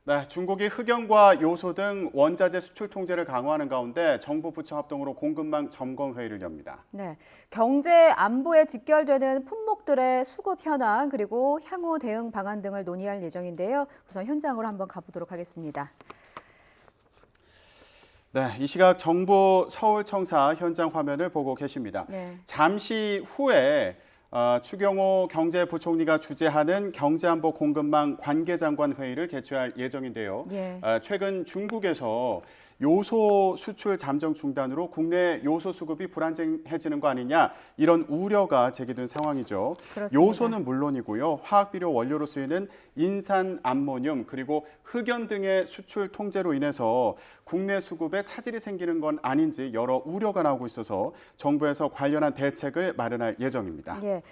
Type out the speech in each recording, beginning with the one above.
네, 중국이 흑연과 요소 등 원자재 수출 통제를 강화하는 가운데 정부 부처 합동으로 공급망 점검 회의를 엽니다. 네, 경제 안보에 직결되는 품목들의 수급 현황 그리고 향후 대응 방안 등을 논의할 예정인데요. 우선 현장으로 한번 가보도록 하겠습니다. 네, 이 시각 정부 서울청사 현장 화면을 보고 계십니다. 네. 잠시 후에 추경호 경제부총리가 주재하는 경제안보 공급망 관계장관 회의를 개최할 예정인데요. 예. 최근 중국에서 요소 수출 잠정 중단으로 국내 요소 수급이 불안정해지는 거 아니냐 이런 우려가 제기된 상황이죠. 그렇습니다. 요소는 물론이고요. 화학비료 원료로 쓰이는 인산 암모늄 그리고 흑연 등의 수출 통제로 인해서 국내 수급에 차질이 생기는 건 아닌지 여러 우려가 나오고 있어서 정부에서 관련한 대책을 마련할 예정입니다. 예.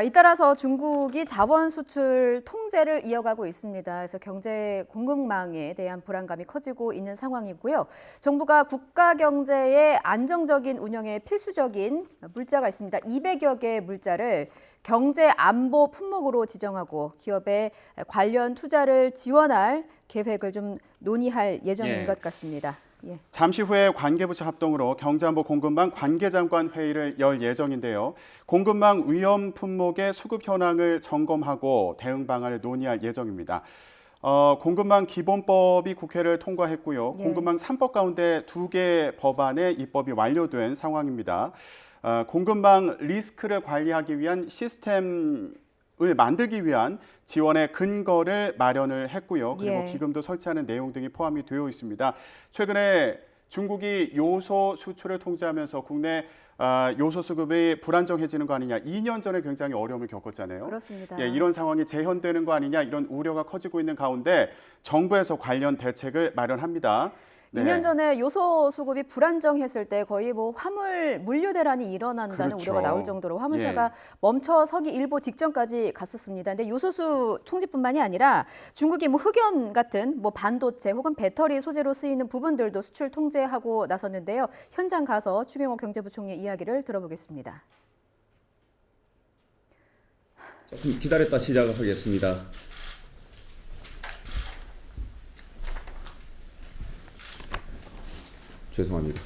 잇따라서 중국이 자원 수출 통제를 이어가고 있습니다. 그래서 경제 공급망에 대한 불안감이 커지고 있는 상황이고요. 정부가 국가 경제의 안정적인 운영에 필수적인 물자가 있습니다. 200여 개의 물자를 경제 안보 품목으로 지정하고 기업의 관련 투자를 지원할 계획을 좀 논의할 예정인 것 같습니다. 예. 잠시 후에 관계부처 합동으로 경제안보 공급망 관계장관 회의를 열 예정인데요. 공급망 위험 품목의 수급 현황을 점검하고 대응 방안을 논의할 예정입니다. 공급망 기본법이 국회를 통과했고요. 예. 공급망 3법 가운데 2개 법안의 입법이 완료된 상황입니다. 공급망 리스크를 관리하기 위한 시스템을 만들기 위한 지원의 근거를 마련을 했고요. 그리고 예. 기금도 설치하는 내용 등이 포함이 되어 있습니다. 최근에 중국이 요소 수출을 통제하면서 국내 요소 수급이 불안정해지는 거 아니냐. 2년 전에 굉장히 어려움을 겪었잖아요. 그렇습니다. 예, 이런 상황이 재현되는 거 아니냐 이런 우려가 커지고 있는 가운데 정부에서 관련 대책을 마련합니다. 네. 2년 전에 요소 수급이 불안정했을 때 거의 뭐 화물 물류 대란이 일어난다는 그렇죠. 우려가 나올 정도로 화물차가 예. 멈춰서기 일보 직전까지 갔었습니다. 근데 요소수 통제뿐만이 아니라 중국이 뭐 흑연 같은 뭐 반도체 혹은 배터리 소재로 쓰이는 부분들도 수출 통제하고 나섰는데요. 현장 가서 추경호 경제부총리 이야기를 들어보겠습니다. 조금 기다렸다 시작하겠습니다. 죄송합니다.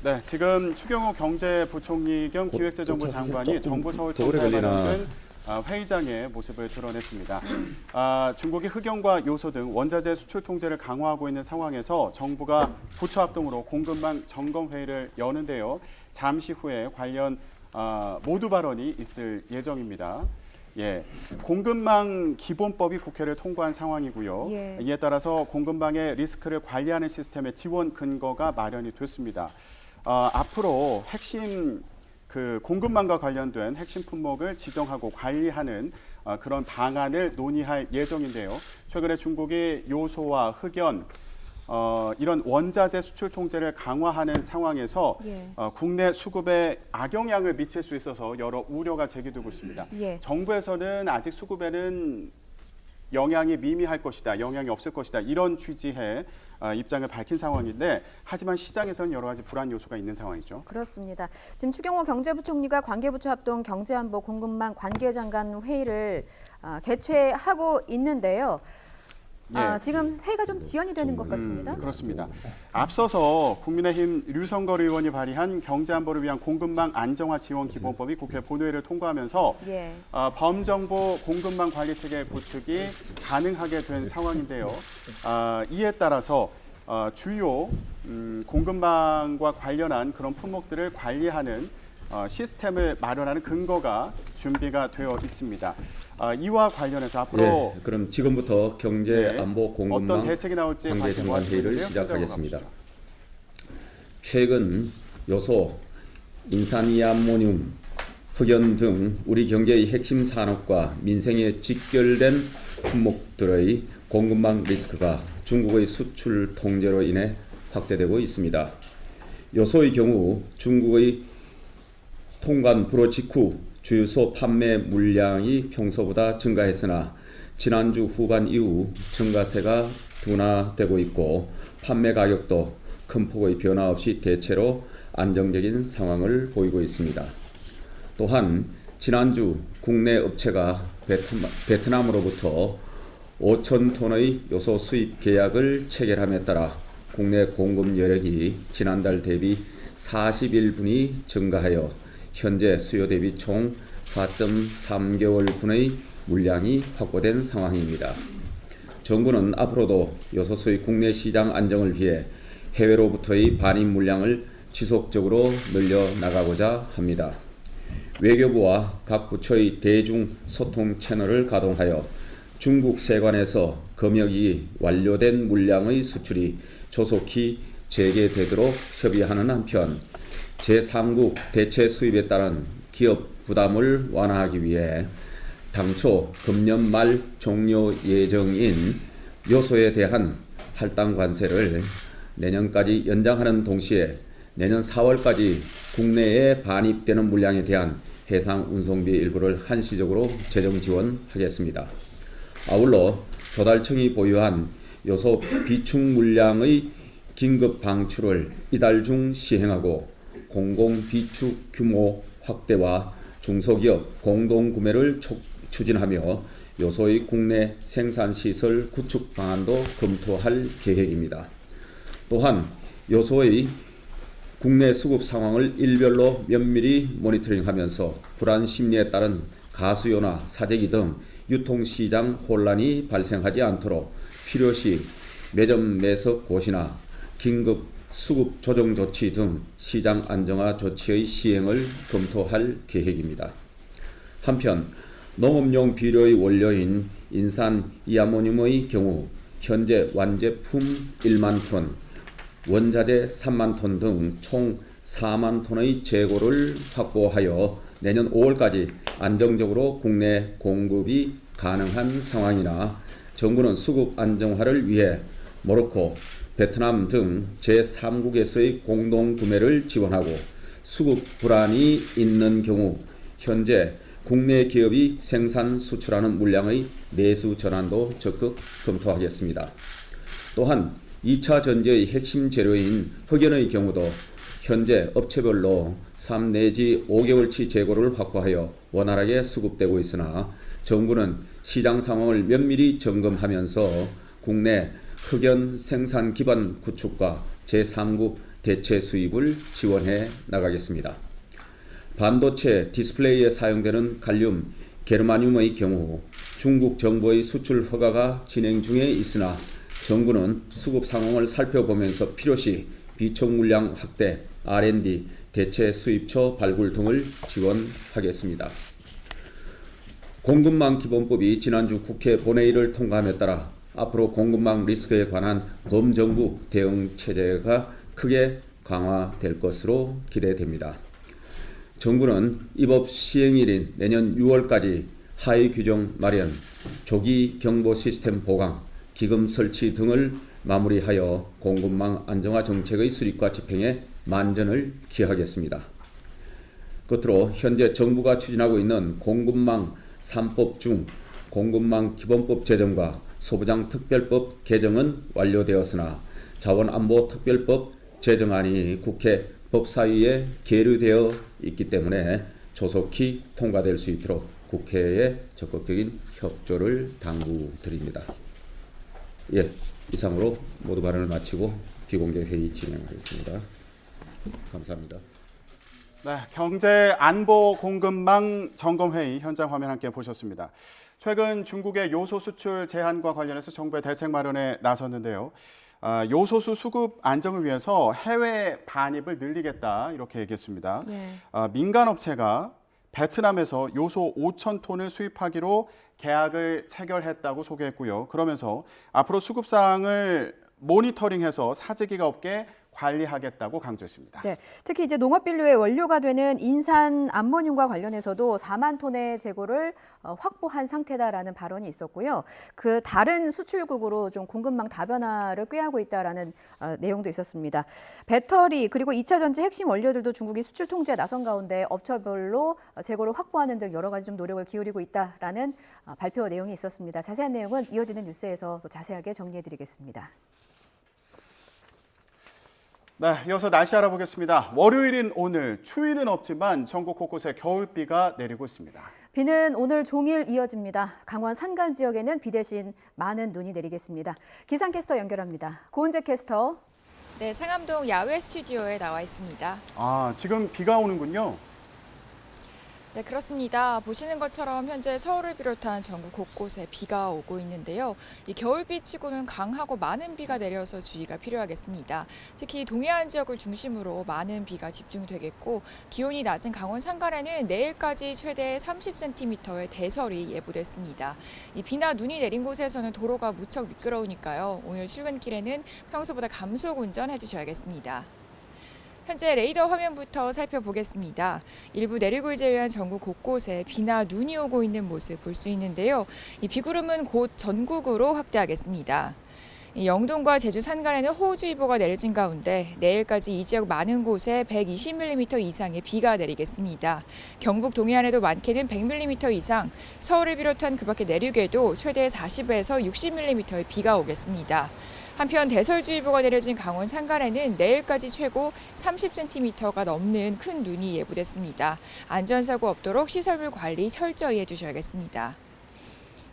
네, 지금 추경호 경제부총리 겸 기획재정부 장관이 정부 서울청사에 걸리나. 마련된 회의장의 모습을 드러냈습니다. 중국이 흑연과 요소 등 원자재 수출 통제를 강화하고 있는 상황에서 정부가 부처 합동으로 공급망 점검 회의를 여는데요. 잠시 후에 관련 모두 발언이 있을 예정입니다. 예, 공급망 기본법이 국회를 통과한 상황이고요. 예. 이에 따라서 공급망의 리스크를 관리하는 시스템의 지원 근거가 마련이 됐습니다. 앞으로 핵심 공급망과 관련된 핵심 품목을 지정하고 관리하는 그런 방안을 논의할 예정인데요. 최근에 중국이 요소와 흑연 이런 원자재 수출 통제를 강화하는 상황에서 예. 국내 수급에 악영향을 미칠 수 있어서 여러 우려가 제기되고 있습니다. 예. 정부에서는 아직 수급에는 영향이 미미할 것이다, 영향이 없을 것이다 이런 취지의 입장을 밝힌 상황인데 하지만 시장에서는 여러 가지 불안 요소가 있는 상황이죠. 그렇습니다. 지금 추경호 경제부총리가 관계부처 합동 경제안보 공급망 관계장관 회의를 개최하고 있는데요. 예. 지금 회의가 좀 지연이 되는 것 같습니다. 그렇습니다. 앞서서 국민의힘 류성걸 의원이 발의한 경제안보를 위한 공급망 안정화 지원 기본법이 국회 본회의를 통과하면서 예. 범정보 공급망 관리 체계 구축이 가능하게 된 상황인데요. 이에 따라서 주요 공급망과 관련한 그런 품목들을 관리하는 시스템을 마련하는 근거가 준비가 되어 있습니다. 이와 관련해서 앞으로 그럼 지금부터 경제안보 공급망 어떤 대책이 나올지 관계장관 회의를 시작하겠습니다. 가보시죠. 최근 요소, 인산이암모늄, 흑연 등 우리 경제의 핵심 산업과 민생에 직결된 품목들의 공급망 리스크가 중국의 수출 통제로 인해 확대되고 있습니다. 요소의 경우 중국의 통관 불허 직후 주유소 판매 물량이 평소보다 증가했으나 지난주 후반 이후 증가세가 둔화되고 있고 판매 가격도 큰 폭의 변화 없이 대체로 안정적인 상황을 보이고 있습니다. 또한 지난주 국내 업체가 베트남으로부터 5천 톤의 요소 수입 계약을 체결함에 따라 국내 공급 여력이 지난달 대비 41분이 증가하여 현재 수요 대비 총 4.3개월분의 물량이 확보된 상황입니다. 정부는 앞으로도 요소 수입 국내 시장 안정을 위해 해외로부터의 반입 물량을 지속적으로 늘려나가고자 합니다. 외교부와 각 부처의 대중 소통 채널을 가동하여 중국 세관에서 검역이 완료된 물량의 수출이 조속히 재개되도록 협의하는 한편 제3국 대체 수입에 따른 기업 부담을 완화하기 위해 당초 금년 말 종료 예정인 요소에 대한 할당 관세를 내년까지 연장하는 동시에 내년 4월까지 국내에 반입되는 물량에 대한 해상 운송비 일부를 한시적으로 재정 지원하겠습니다. 아울러 조달청이 보유한 요소 비축 물량의 긴급 방출을 이달 중 시행하고 공공 비축 규모 확대와 중소기업 공동 구매를 추진하며 요소의 국내 생산시설 구축 방안도 검토할 계획입니다. 또한 요소의 국내 수급 상황을 일별로 면밀히 모니터링하면서 불안 심리에 따른 가수요나 사재기 등 유통시장 혼란이 발생하지 않도록 필요시 매점 매석 고시나 긴급 수급 조정 조치 등 시장 안정화 조치의 시행을 검토할 계획입니다. 한편 농업용 비료의 원료인 인산 이아모늄의 경우 현재 완제품 1만 톤, 원자재 3만 톤 등 총 4만 톤의 재고를 확보하여 내년 5월까지 안정적으로 국내 공급이 가능한 상황이나 정부는 수급 안정화를 위해 모로코, 베트남 등 제3국에서의 공동 구매를 지원하고 수급 불안이 있는 경우 현재 국내 기업이 생산 수출하는 물량의 내수 전환도 적극 검토하겠습니다. 또한 2차 전지의 핵심 재료인 흑연의 경우도 현재 업체별로 3 내지 5개월치 재고를 확보하여 원활하게 수급되고 있으나 정부는 시장 상황을 면밀히 점검하면서 국내 흑연 생산 기반 구축과 제3국 대체 수입을 지원해 나가겠습니다. 반도체 디스플레이에 사용되는 갈륨, 게르마늄의 경우 중국 정부의 수출 허가가 진행 중에 있으나 정부는 수급 상황을 살펴보면서 필요시 비축 물량 확대, R&D, 대체 수입처 발굴 등을 지원하겠습니다. 공급망 기본법이 지난주 국회 본회의를 통과함에 따라 앞으로 공급망 리스크에 관한 범정부 대응 체제가 크게 강화될 것으로 기대됩니다. 정부는 이 법 시행일인 내년 6월까지 하위 규정 마련, 조기 경보 시스템 보강, 기금 설치 등을 마무리하여 공급망 안정화 정책의 수립과 집행에 만전을 기하겠습니다. 끝으로 현재 정부가 추진하고 있는 공급망 3법 중 공급망 기본법 제정과 소부장 특별법 개정은 완료되었으나 자원안보 특별법 제정안이 국회 법사위에 계류되어 있기 때문에 조속히 통과될 수 있도록 국회에 적극적인 협조를 당부드립니다. 예, 이상으로 모두 발언을 마치고 비공개 회의 진행하겠습니다. 감사합니다. 네, 경제 안보 공급망 점검 회의 현장 화면 함께 보셨습니다. 최근 중국의 요소 수출 제한과 관련해서 정부의 대책 마련에 나섰는데요. 요소수 수급 안정을 위해서 해외 반입을 늘리겠다 이렇게 얘기했습니다. 네. 민간 업체가 베트남에서 요소 5천 톤을 수입하기로 계약을 체결했다고 소개했고요. 그러면서 앞으로 수급 사항을 모니터링해서 사재기가 없게 관리하겠다고 강조했습니다. 네, 특히 이제 농업비료의 원료가 되는 인산 암모늄과 관련해서도 4만 톤의 재고를 확보한 상태다라는 발언이 있었고요. 그 다른 수출국으로 좀 공급망 다변화를 꾀하고 있다라는 내용도 있었습니다. 배터리 그리고 2차 전지 핵심 원료들도 중국이 수출 통제에 나선 가운데 업체별로 재고를 확보하는 등 여러 가지 좀 노력을 기울이고 있다라는 발표 내용이 있었습니다. 자세한 내용은 이어지는 뉴스에서 또 자세하게 정리해드리겠습니다. 네, 이어서 날씨 알아보겠습니다. 월요일인 오늘 추위는 없지만 전국 곳곳에 겨울비가 내리고 있습니다. 비는 오늘 종일 이어집니다. 강원 산간 지역에는 비 대신 많은 눈이 내리겠습니다. 기상캐스터 연결합니다. 고은재 캐스터. 네, 상암동 야외 스튜디오에 나와 있습니다. 지금 비가 오는군요. 네, 그렇습니다. 보시는 것처럼 현재 서울을 비롯한 전국 곳곳에 비가 오고 있는데요. 이 겨울비치고는 강하고 많은 비가 내려서 주의가 필요하겠습니다. 특히 동해안 지역을 중심으로 많은 비가 집중되겠고 기온이 낮은 강원 산간에는 내일까지 최대 30cm의 대설이 예보됐습니다. 이 비나 눈이 내린 곳에서는 도로가 무척 미끄러우니까요. 오늘 출근길에는 평소보다 감속 운전해 주셔야겠습니다. 현재 레이더 화면부터 살펴보겠습니다. 일부 내륙을 제외한 전국 곳곳에 비나 눈이 오고 있는 모습 볼 수 있는데요. 이 비구름은 곧 전국으로 확대하겠습니다. 영동과 제주 산간에는 호우주의보가 내려진 가운데 내일까지 이 지역 많은 곳에 120mm 이상의 비가 내리겠습니다. 경북 동해안에도 많게는 100mm 이상, 서울을 비롯한 그 밖의 내륙에도 최대 40에서 60mm의 비가 오겠습니다. 한편 대설주의보가 내려진 강원 산간에는 내일까지 최고 30cm가 넘는 큰 눈이 예보됐습니다. 안전사고 없도록 시설물 관리 철저히 해주셔야겠습니다.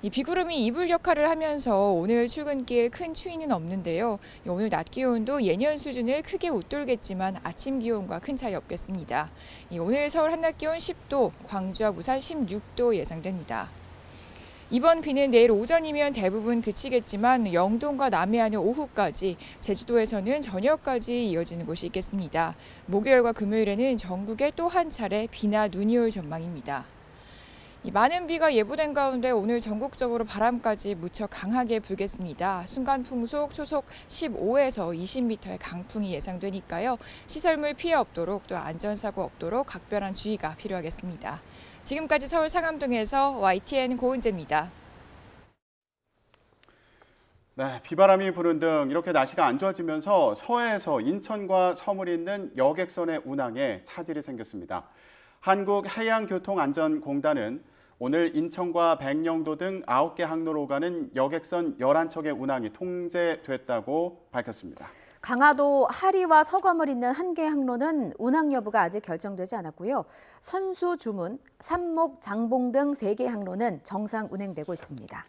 이 비구름이 이불 역할을 하면서 오늘 출근길 큰 추위는 없는데요. 오늘 낮 기온도 예년 수준을 크게 웃돌겠지만 아침 기온과 큰 차이 없겠습니다. 오늘 서울 한낮 기온 10도, 광주와 부산 16도 예상됩니다. 이번 비는 내일 오전이면 대부분 그치겠지만 영동과 남해안은 오후까지, 제주도에서는 저녁까지 이어지는 곳이 있겠습니다. 목요일과 금요일에는 전국에 또 한 차례 비나 눈이 올 전망입니다. 많은 비가 예보된 가운데 오늘 전국적으로 바람까지 무척 강하게 불겠습니다. 순간 풍속 초속 15에서 20m의 강풍이 예상되니까요. 시설물 피해 없도록 또 안전사고 없도록 각별한 주의가 필요하겠습니다. 지금까지 서울 상암동에서 YTN 고은재입니다. 네, 비바람이 부는 등 이렇게 날씨가 안 좋아지면서 서해에서 인천과 섬을 잇는 여객선의 운항에 차질이 생겼습니다. 한국해양교통안전공단은 오늘 인천과 백령도 등 9개 항로로 가는 여객선 11척의 운항이 통제됐다고 밝혔습니다. 강화도 하리와 서검을 잇는 한 개 항로는 운항 여부가 아직 결정되지 않았고요. 선수 주문, 삼목, 장봉 등 3개 항로는 정상 운행되고 있습니다.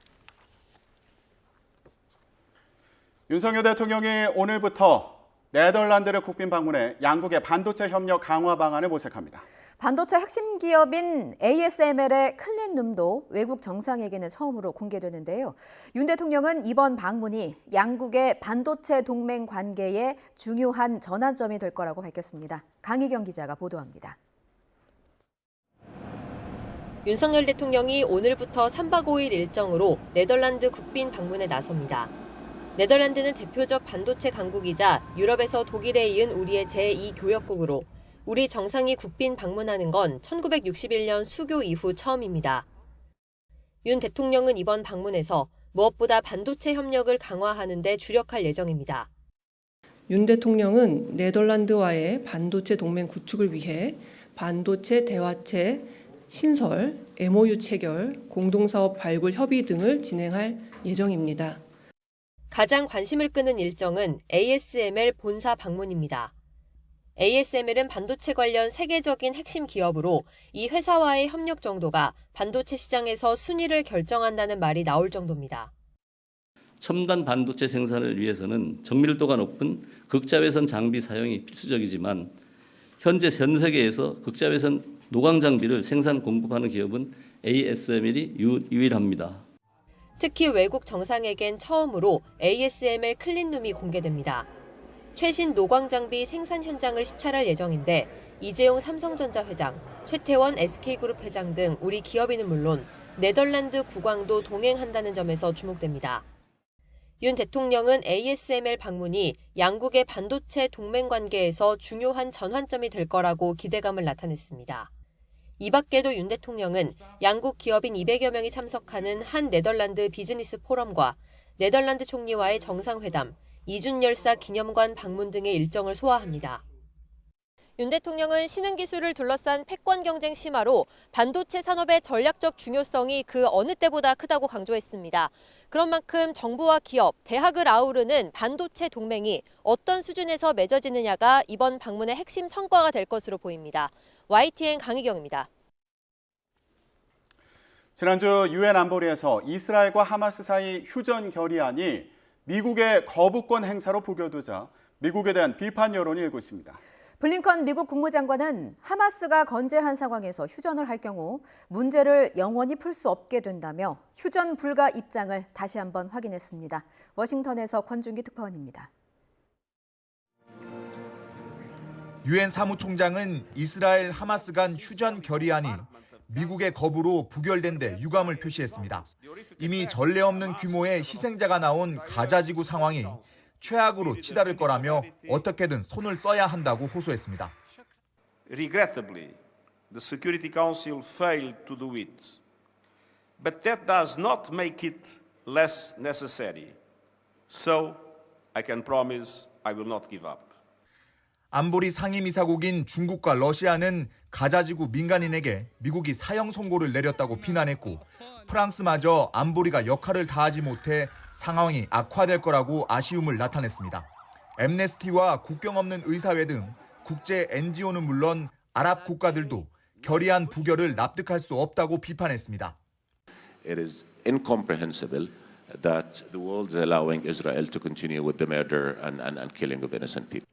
윤석열 대통령이 오늘부터 네덜란드를 국빈 방문해 양국의 반도체 협력 강화 방안을 모색합니다. 반도체 핵심 기업인 ASML의 클린룸도 외국 정상에게는 처음으로 공개되는데요. 윤 대통령은 이번 방문이 양국의 반도체 동맹 관계에 중요한 전환점이 될 거라고 밝혔습니다. 강희경 기자가 보도합니다. 윤석열 대통령이 오늘부터 3박 5일 일정으로 네덜란드 국빈 방문에 나섭니다. 네덜란드는 대표적 반도체 강국이자 유럽에서 독일에 이은 우리의 제2교역국으로 우리 정상이 국빈 방문하는 건 1961년 수교 이후 처음입니다. 윤 대통령은 이번 방문에서 무엇보다 반도체 협력을 강화하는 데 주력할 예정입니다. 윤 대통령은 네덜란드와의 반도체 동맹 구축을 위해 반도체 대화체 신설, MOU 체결, 공동사업 발굴 협의 등을 진행할 예정입니다. 가장 관심을 끄는 일정은 ASML 본사 방문입니다. ASML은 반도체 관련 세계적인 핵심 기업으로 이 회사와의 협력 정도가 반도체 시장에서 순위를 결정한다는 말이 나올 정도입니다. 첨단 반도체 생산을 위해서는 정밀도가 높은 극자외선 장비 사용이 필수적이지만 현재 전 세계에서 극자외선 노광 장비를 생산 공급하는 기업은 ASML이 유일합니다. 특히 외국 정상에겐 처음으로 ASML 클린룸이 공개됩니다. 최신 노광 장비 생산 현장을 시찰할 예정인데 이재용 삼성전자 회장, 최태원 SK그룹 회장 등 우리 기업인은 물론 네덜란드 국왕도 동행한다는 점에서 주목됩니다. 윤 대통령은 ASML 방문이 양국의 반도체 동맹 관계에서 중요한 전환점이 될 거라고 기대감을 나타냈습니다. 이 밖에도 윤 대통령은 양국 기업인 200여 명이 참석하는 한 네덜란드 비즈니스 포럼과 네덜란드 총리와의 정상회담, 이준열사 기념관 방문 등의 일정을 소화합니다. 윤 대통령은 신흥기술을 둘러싼 패권 경쟁 심화로 반도체 산업의 전략적 중요성이 그 어느 때보다 크다고 강조했습니다. 그런 만큼 정부와 기업, 대학을 아우르는 반도체 동맹이 어떤 수준에서 맺어지느냐가 이번 방문의 핵심 성과가 될 것으로 보입니다. YTN 강희경입니다. 지난주 유엔 안보리에서 이스라엘과 하마스 사이 휴전 결의안이 미국의 거부권 행사로 부결되자 미국에 대한 비판 여론이 일고 있습니다. 블링컨 미국 국무장관은 하마스가 건재한 상황에서 휴전을 할 경우 문제를 영원히 풀 수 없게 된다며 휴전 불가 입장을 다시 한번 확인했습니다. 워싱턴에서 권준기 특파원입니다. 유엔 사무총장은 이스라엘 하마스 간 휴전 결의안이 미국의 거부로 부결된 데 유감을 표시했습니다. 이미 전례 없는 규모의 희생자가 나온 가자지구 상황이 최악으로 치달을 거라며 어떻게든 손을 써야 한다고 호소했습니다. Regrettably, the Security Council failed to do it. But that does not make it less necessary. So, I can promise I will not give up. 안보리 상임이사국인 중국과 러시아는 가자지구 민간인에게 미국이 사형 선고를 내렸다고 비난했고 프랑스마저 안보리가 역할을 다하지 못해 상황이 악화될 거라고 아쉬움을 나타냈습니다. 엠네스티와 국경 없는 의사회 등 국제 NGO는 물론 아랍 국가들도 결의안 부결을 납득할 수 없다고 비판했습니다. It is incomprehensible that the world is allowing Israel to continue with the murder and killing of innocent people.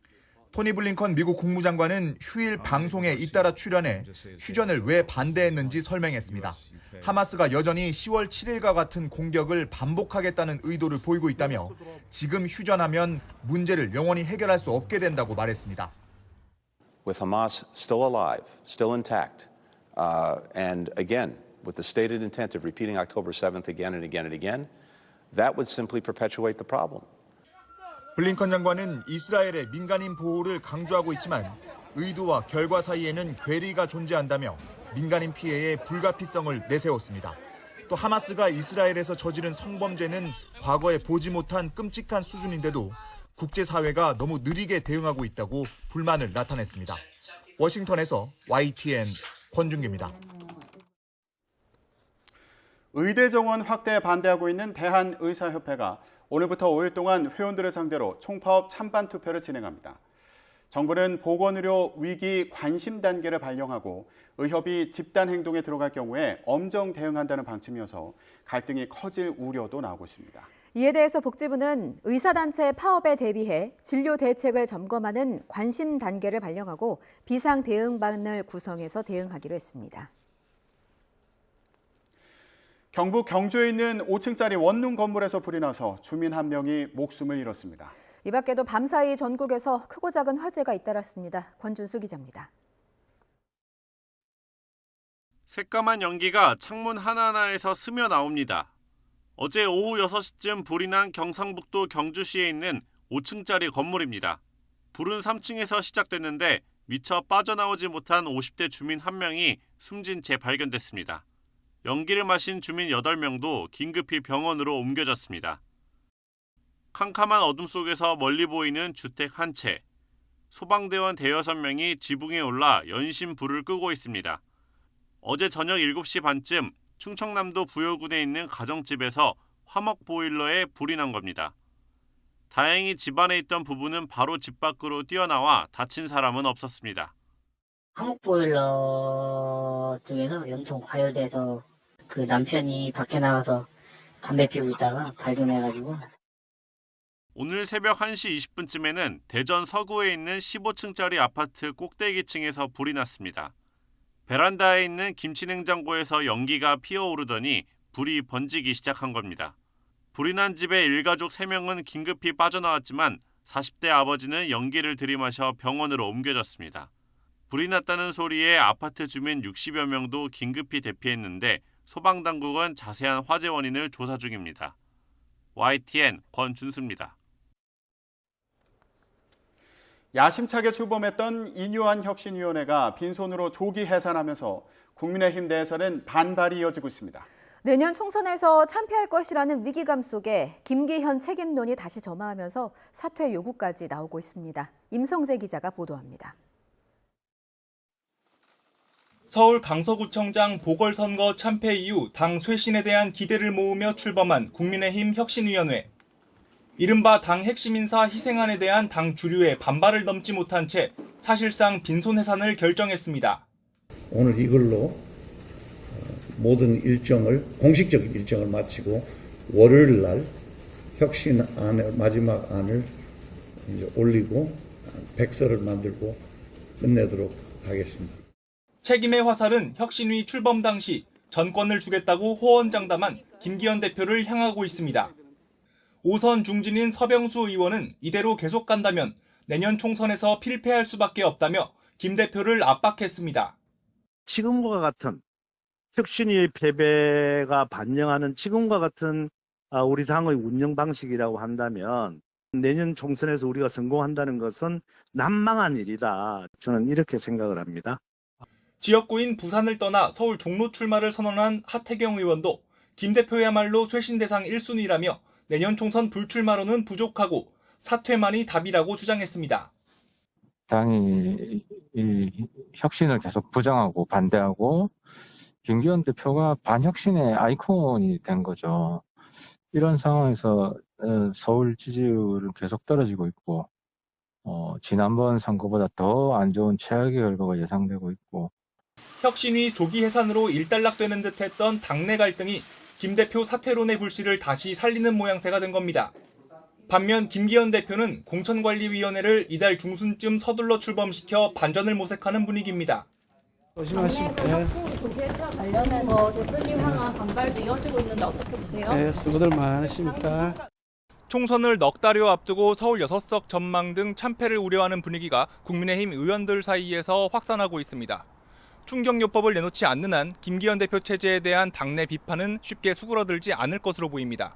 토니 블링컨 미국 국무장관은 휴일 방송에 잇따라 출연해 휴전을 왜 반대했는지 설명했습니다. 하마스가 여전히 10월 7일과 같은 공격을 반복하겠다는 의도를 보이고 있다며 지금 휴전하면 문제를 영원히 해결할 수 없게 된다고 말했습니다. With Hamas still alive, still intact, and again, with the stated intent of repeating October 7th again and again and again, that would simply perpetuate the problem. 블링컨 장관은 이스라엘의 민간인 보호를 강조하고 있지만 의도와 결과 사이에는 괴리가 존재한다며 민간인 피해의 불가피성을 내세웠습니다. 또 하마스가 이스라엘에서 저지른 성범죄는 과거에 보지 못한 끔찍한 수준인데도 국제사회가 너무 느리게 대응하고 있다고 불만을 나타냈습니다. 워싱턴에서 YTN 권준기입니다. 의대 정원 확대에 반대하고 있는 대한의사협회가 오늘부터 5일 동안 회원들을 상대로 총파업 찬반 투표를 진행합니다. 정부는 보건의료 위기 관심 단계를 발령하고 의협이 집단 행동에 들어갈 경우에 엄정 대응한다는 방침이어서 갈등이 커질 우려도 나오고 있습니다. 이에 대해서 복지부는 의사단체 파업에 대비해 진료 대책을 점검하는 관심 단계를 발령하고 비상 대응반을 구성해서 대응하기로 했습니다. 경북 경주에 있는 5층짜리 원룸 건물에서 불이 나서 주민 한 명이 목숨을 잃었습니다. 이 밖에도 밤사이 전국에서 크고 작은 화재가 잇따랐습니다. 권준수 기자입니다. 새까만 연기가 창문 하나하나에서 스며 나옵니다. 어제 오후 6시쯤 불이 난 경상북도 경주시에 있는 5층짜리 건물입니다. 불은 3층에서 시작됐는데 미처 빠져나오지 못한 50대 주민 한 명이 숨진 채 발견됐습니다. 연기를 마신 주민 8명도 긴급히 병원으로 옮겨졌습니다. 캄캄한 어둠 속에서 멀리 보이는 주택 한 채. 소방대원 대여섯 명이 지붕에 올라 연신 불을 끄고 있습니다. 어제 저녁 7시 반쯤 충청남도 부여군에 있는 가정집에서 화목 보일러에 불이 난 겁니다. 다행히 집안에 있던 부부는 바로 집 밖으로 뛰어나와 다친 사람은 없었습니다. 화목 보일러 쪽에서 연통 과열돼서 그 남편이 밖에 나가서 담배 피우고 있다가 발견해가지고. 오늘 새벽 1시 20분쯤에는 대전 서구에 있는 15층짜리 아파트 꼭대기층에서 불이 났습니다. 베란다에 있는 김치냉장고에서 연기가 피어오르더니 불이 번지기 시작한 겁니다. 불이 난 집의 일가족 3명은 긴급히 빠져나왔지만 40대 아버지는 연기를 들이마셔 병원으로 옮겨졌습니다. 불이 났다는 소리에 아파트 주민 60여 명도 긴급히 대피했는데 소방당국은 자세한 화재 원인을 조사 중입니다. YTN 권준수입니다. 야심차게 출범했던 인유한 혁신위원회가 빈손으로 조기 해산하면서 국민의힘 내에서는 반발이 이어지고 있습니다. 내년 총선에서 참패할 것이라는 위기감 속에 김기현 책임론이 다시 점화하면서 사퇴 요구까지 나오고 있습니다. 임성재 기자가 보도합니다. 서울 강서구청장 보궐선거 참패 이후 당 쇄신에 대한 기대를 모으며 출범한 국민의힘 혁신위원회. 이른바 당 핵심 인사 희생안에 대한 당 주류의 반발을 넘지 못한 채 사실상 빈손 해산을 결정했습니다. 오늘 이걸로 모든 일정을 공식적인 일정을 마치고 월요일 날 혁신안을 마지막 안을 이제 올리고 백서를 만들고 끝내도록 하겠습니다. 책임의 화살은 혁신위 출범 당시 전권을 주겠다고 호언장담한 김기현 대표를 향하고 있습니다. 5선 중진인 서병수 의원은 이대로 계속 간다면 내년 총선에서 필패할 수밖에 없다며 김 대표를 압박했습니다. 지금과 같은 혁신위의 패배가 반영하는 지금과 같은 우리 당의 운영 방식이라고 한다면 내년 총선에서 우리가 성공한다는 것은 난망한 일이다. 저는 이렇게 생각을 합니다. 지역구인 부산을 떠나 서울 종로 출마를 선언한 하태경 의원도 김 대표야말로 쇄신 대상 1순위라며 내년 총선 불출마로는 부족하고 사퇴만이 답이라고 주장했습니다. 당이 이 혁신을 계속 부정하고 반대하고 김기현 대표가 반혁신의 아이콘이 된 거죠. 이런 상황에서 서울 지지율은 계속 떨어지고 있고 지난번 선거보다 더 안 좋은 최악의 결과가 예상되고 있고 혁신이 조기 해산으로 일단락되는 듯했던 당내 갈등이 김 대표 사퇴론의 불씨를 다시 살리는 모양새가 된 겁니다. 반면 김기현 대표는 공천관리위원회를 이달 중순쯤 서둘러 출범시켜 반전을 모색하는 분위기입니다. 조심하시고. 혁신 조기 해산 관련해서 대표님 향한 반발도 이어지고 있는데 어떻게 보세요? 네, 수고들 많으십니까? 총선을 넉 달여 앞두고 서울 6석 전망 등 참패를 우려하는 분위기가 국민의힘 의원들 사이에서 확산하고 있습니다. 충격요법을 내놓지 않는 한 김기현 대표 체제에 대한 당내 비판은 쉽게 수그러들지 않을 것으로 보입니다.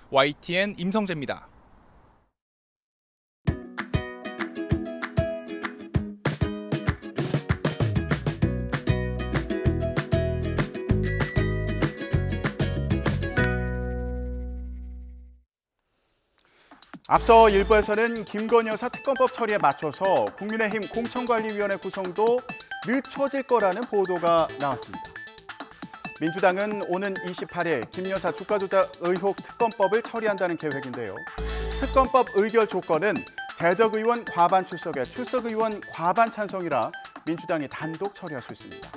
YTN 임성재입니다. 앞서 일부에서는 김건희 여사 특검법 처리에 맞춰서 국민의힘 공천관리위원회 구성도 늦춰질 거라는 보도가 나왔습니다. 민주당은 오는 28일 김 여사 주가 조작 의혹 특검법을 처리한다는 계획인데요. 특검법 의결 조건은 재적 의원 과반 출석에 출석 의원 과반 찬성이라 민주당이 단독 처리할 수 있습니다.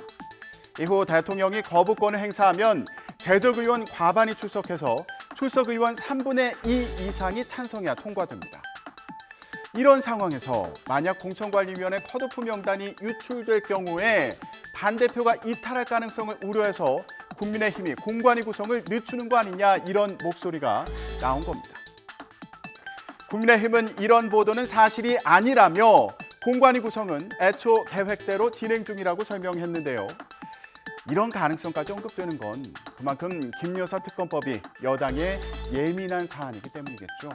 이후 대통령이 거부권을 행사하면 재적 의원 과반이 출석해서 출석 의원 3분의 2 이상이 찬성해야 통과됩니다. 이런 상황에서 만약 공천관리위원회 컷오프 명단이 유출될 경우에 반대표가 이탈할 가능성을 우려해서 국민의힘이 공관위 구성을 늦추는 거 아니냐 이런 목소리가 나온 겁니다. 국민의힘은 이런 보도는 사실이 아니라며 공관위 구성은 애초 계획대로 진행 중이라고 설명했는데요. 이런 가능성까지 언급되는 건 그만큼 김 여사 특검법이 여당의 예민한 사안이기 때문이겠죠.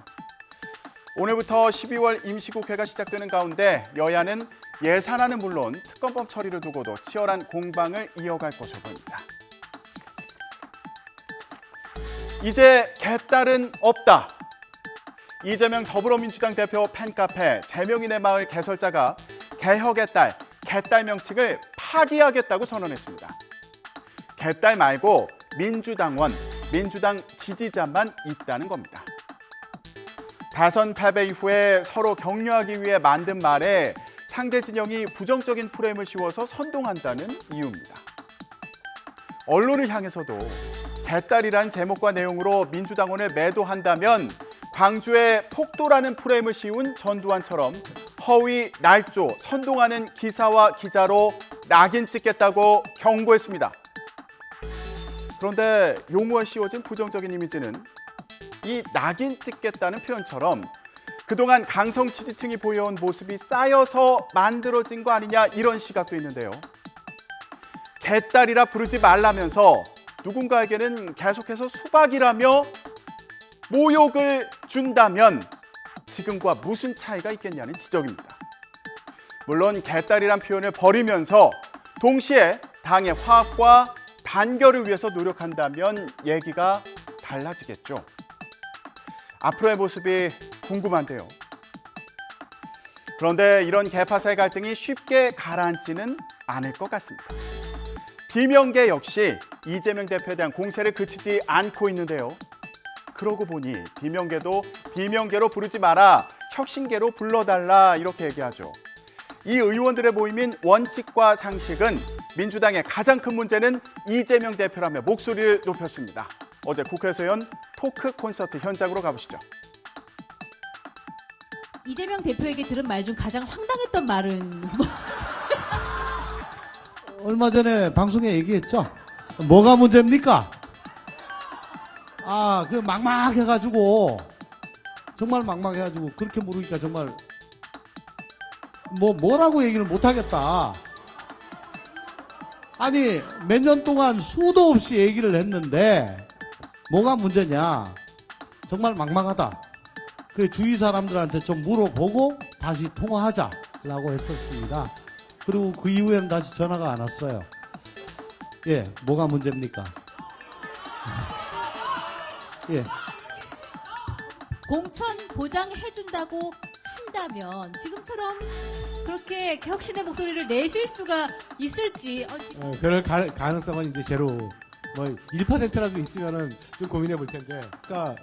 오늘부터 12월 임시국회가 시작되는 가운데 여야는 예산안은 물론 특검법 처리를 두고도 치열한 공방을 이어갈 것으로 보입니다. 이제 개딸은 없다. 이재명 더불어민주당 대표 팬카페 재명인의 마을 개설자가 개혁의 딸, 개딸 명칭을 파기하겠다고 선언했습니다. 개딸 말고 민주당원, 민주당 지지자만 있다는 겁니다. 대선 패배 이후에 서로 격려하기 위해 만든 말에 상대 진영이 부정적인 프레임을 씌워서 선동한다는 이유입니다. 언론을 향해서도 개딸이란 제목과 내용으로 민주당원을 매도한다면 광주에 폭도라는 프레임을 씌운 전두환처럼 허위, 날조, 선동하는 기사와 기자로 낙인 찍겠다고 경고했습니다. 그런데 용어에 씌워진 부정적인 이미지는 이 낙인 찍겠다는 표현처럼 그동안 강성 지지층이 보여온 모습이 쌓여서 만들어진 거 아니냐 이런 시각도 있는데요. 개딸이라 부르지 말라면서 누군가에게는 계속해서 수박이라며 모욕을 준다면 지금과 무슨 차이가 있겠냐는 지적입니다. 물론 개딸이란 표현을 버리면서 동시에 당의 화합과 단결을 위해서 노력한다면 얘기가 달라지겠죠. 앞으로의 모습이 궁금한데요. 그런데 이런 개파사의 갈등이 쉽게 가라앉지는 않을 것 같습니다. 비명계 역시 이재명 대표에 대한 공세를 그치지 않고 있는데요. 그러고 보니 비명계도 비명계로 부르지 마라, 혁신계로 불러달라 이렇게 얘기하죠. 이 의원들의 모임인 원칙과 상식은 민주당의 가장 큰 문제는 이재명 대표라며 목소리를 높였습니다. 어제 국회에서 연 토크 콘서트 현장으로 가보시죠. 이재명 대표에게 들은 말 중 가장 황당했던 말은 뭐? 얼마 전에 방송에 얘기했죠. 뭐가 문제입니까? 그 막막해가지고 정말 막막해가지고 그렇게 물으니까 정말 뭐라고 얘기를 못하겠다. 아니 몇 년 동안 수도 없이 얘기를 했는데 뭐가 문제냐. 정말 막막하다. 그 주위 사람들한테 좀 물어보고 다시 통화하자라고 했었습니다. 그리고 그 이후에는 다시 전화가 안 왔어요. 예, 뭐가 문제입니까? 예. 공천 보장해준다고 한다면 지금처럼 그렇게 혁신의 목소리를 내실 수가 있을지. 그럴 가능성은 이제 제로. 1%라도 있으면은 좀 고민해 볼 텐데. 그러니까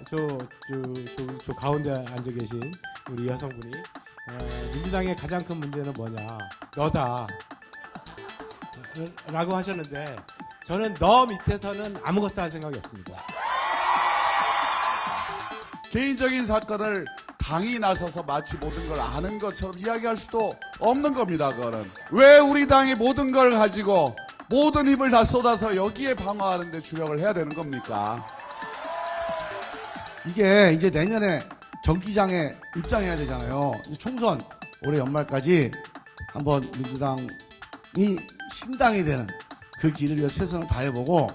저 가운데 앉아 계신 우리 여성분이 민주당의 가장 큰 문제는 뭐냐? 너다. 라고 하셨는데 저는 너 밑에서는 아무것도 할 생각이 없습니다. 개인적인 사건을 당이 나서서 마치 모든 걸 아는 것처럼 이야기할 수도 없는 겁니다. 그거는 왜 우리 당이 모든 걸 가지고 모든 힘을 다 쏟아서 여기에 방어하는 데 주력을 해야 되는 겁니까? 이게 이제 내년에 정기장에 입장해야 되잖아요. 총선 올해 연말까지 한번 민주당이 신당이 되는 그 길을 위해 최선을 다해보고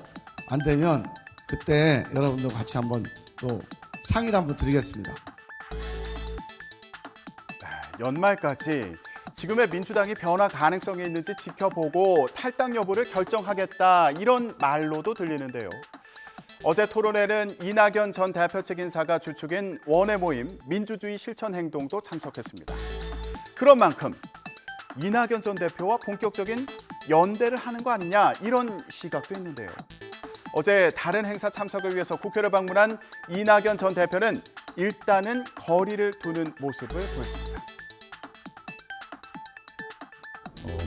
안 되면 그때 여러분들 같이 한번 또 상의를 한번 드리겠습니다. 연말까지 지금의 민주당이 변화 가능성이 있는지 지켜보고 탈당 여부를 결정하겠다 이런 말로도 들리는데요. 어제 토론회는 이낙연 전 대표 측 인사가 주축인 원외 모임 민주주의 실천 행동도 참석했습니다. 그런 만큼 이낙연 전 대표와 본격적인 연대를 하는 거 아니냐 이런 시각도 있는데요. 어제 다른 행사 참석을 위해서 국회를 방문한 이낙연 전 대표는 일단은 거리를 두는 모습을 보였습니다.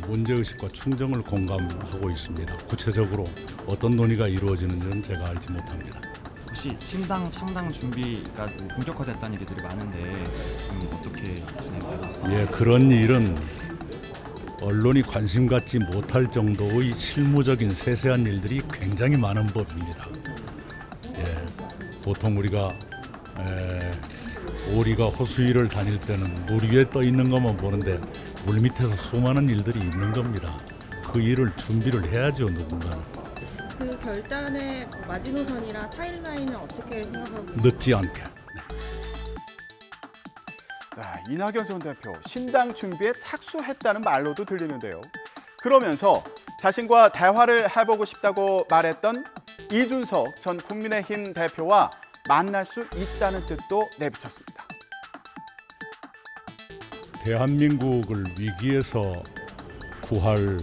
문제의식과 충정을 공감하고 있습니다. 구체적으로 어떤 논의가 이루어지는지는 제가 알지 못합니다. 혹시 신당 창당 준비가 본격화됐다는 얘기들이 많은데 좀 어떻게 진행되고 있습니까? 예, 그런 일은 언론이 관심 갖지 못할 정도의 실무적인 세세한 일들이 굉장히 많은 법입니다. 예, 보통 우리가 오리가 호수 위를 다닐 때는 물 위에 떠 있는 것만 보는데 물 밑에서 수많은 일들이 있는 겁니다. 그 일을 준비를 해야죠, 누군가는. 그 결단의 마지노선이나 타임라인은 어떻게 생각하고 계십니까? 늦지 않게. 이낙연 전 대표 신당 준비에 착수했다는 말로도 들리는데요. 그러면서 자신과 대화를 해보고 싶다고 말했던 이준석 전 국민의힘 대표와 만날 수 있다는 뜻도 내비쳤습니다. 대한민국을 위기에서 구할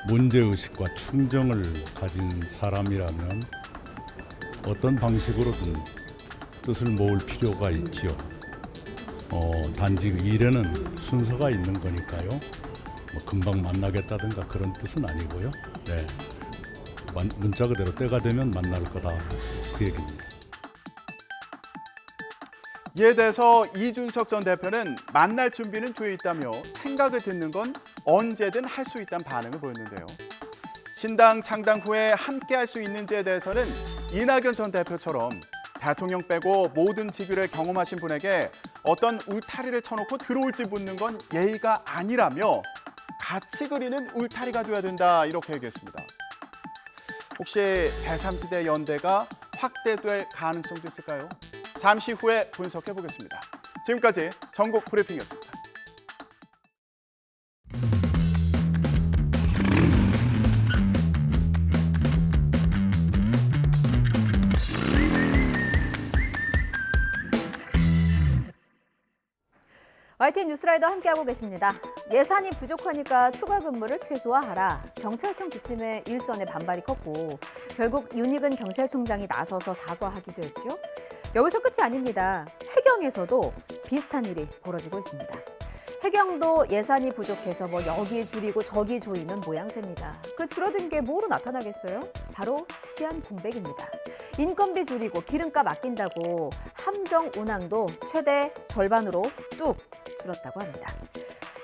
문제의식과 충정을 가진 사람이라면 어떤 방식으로든 뜻을 모을 필요가 있지요. 단지 일에는 순서가 있는 거니까요. 금방 만나겠다든가 그런 뜻은 아니고요. 네, 문자 그대로 때가 되면 만날 거다 그 얘기입니다. 이에 대해서 이준석 전 대표는 만날 준비는 돼 있다며 생각을 듣는 건 언제든 할 수 있다는 반응을 보였는데요. 신당 창당 후에 함께 할 수 있는지에 대해서는 이낙연 전 대표처럼 대통령 빼고 모든 직위를 경험하신 분에게 어떤 울타리를 쳐놓고 들어올지 묻는 건 예의가 아니라며 같이 그리는 울타리가 돼야 된다 이렇게 얘기했습니다. 혹시 제3지대 연대가 확대될 가능성도 있을까요? 잠시 후에 분석해 보겠습니다. 지금까지 전국 브리핑이었습니다. YTN 뉴스라이더 함께하고 계십니다. 예산이 부족하니까 추가 근무를 최소화하라. 경찰청 지침에 일선의 반발이 컸고 결국 윤익은 경찰청장이 나서서 사과하기도 했죠. 여기서 끝이 아닙니다. 해경에서도 비슷한 일이 벌어지고 있습니다. 해경도 예산이 부족해서 여기 줄이고 저기 조이는 모양새입니다. 그 줄어든 게 뭐로 나타나겠어요? 바로 치안 공백입니다. 인건비 줄이고 기름값 아낀다고 함정 운항도 최대 절반으로 뚝 줄었다고 합니다.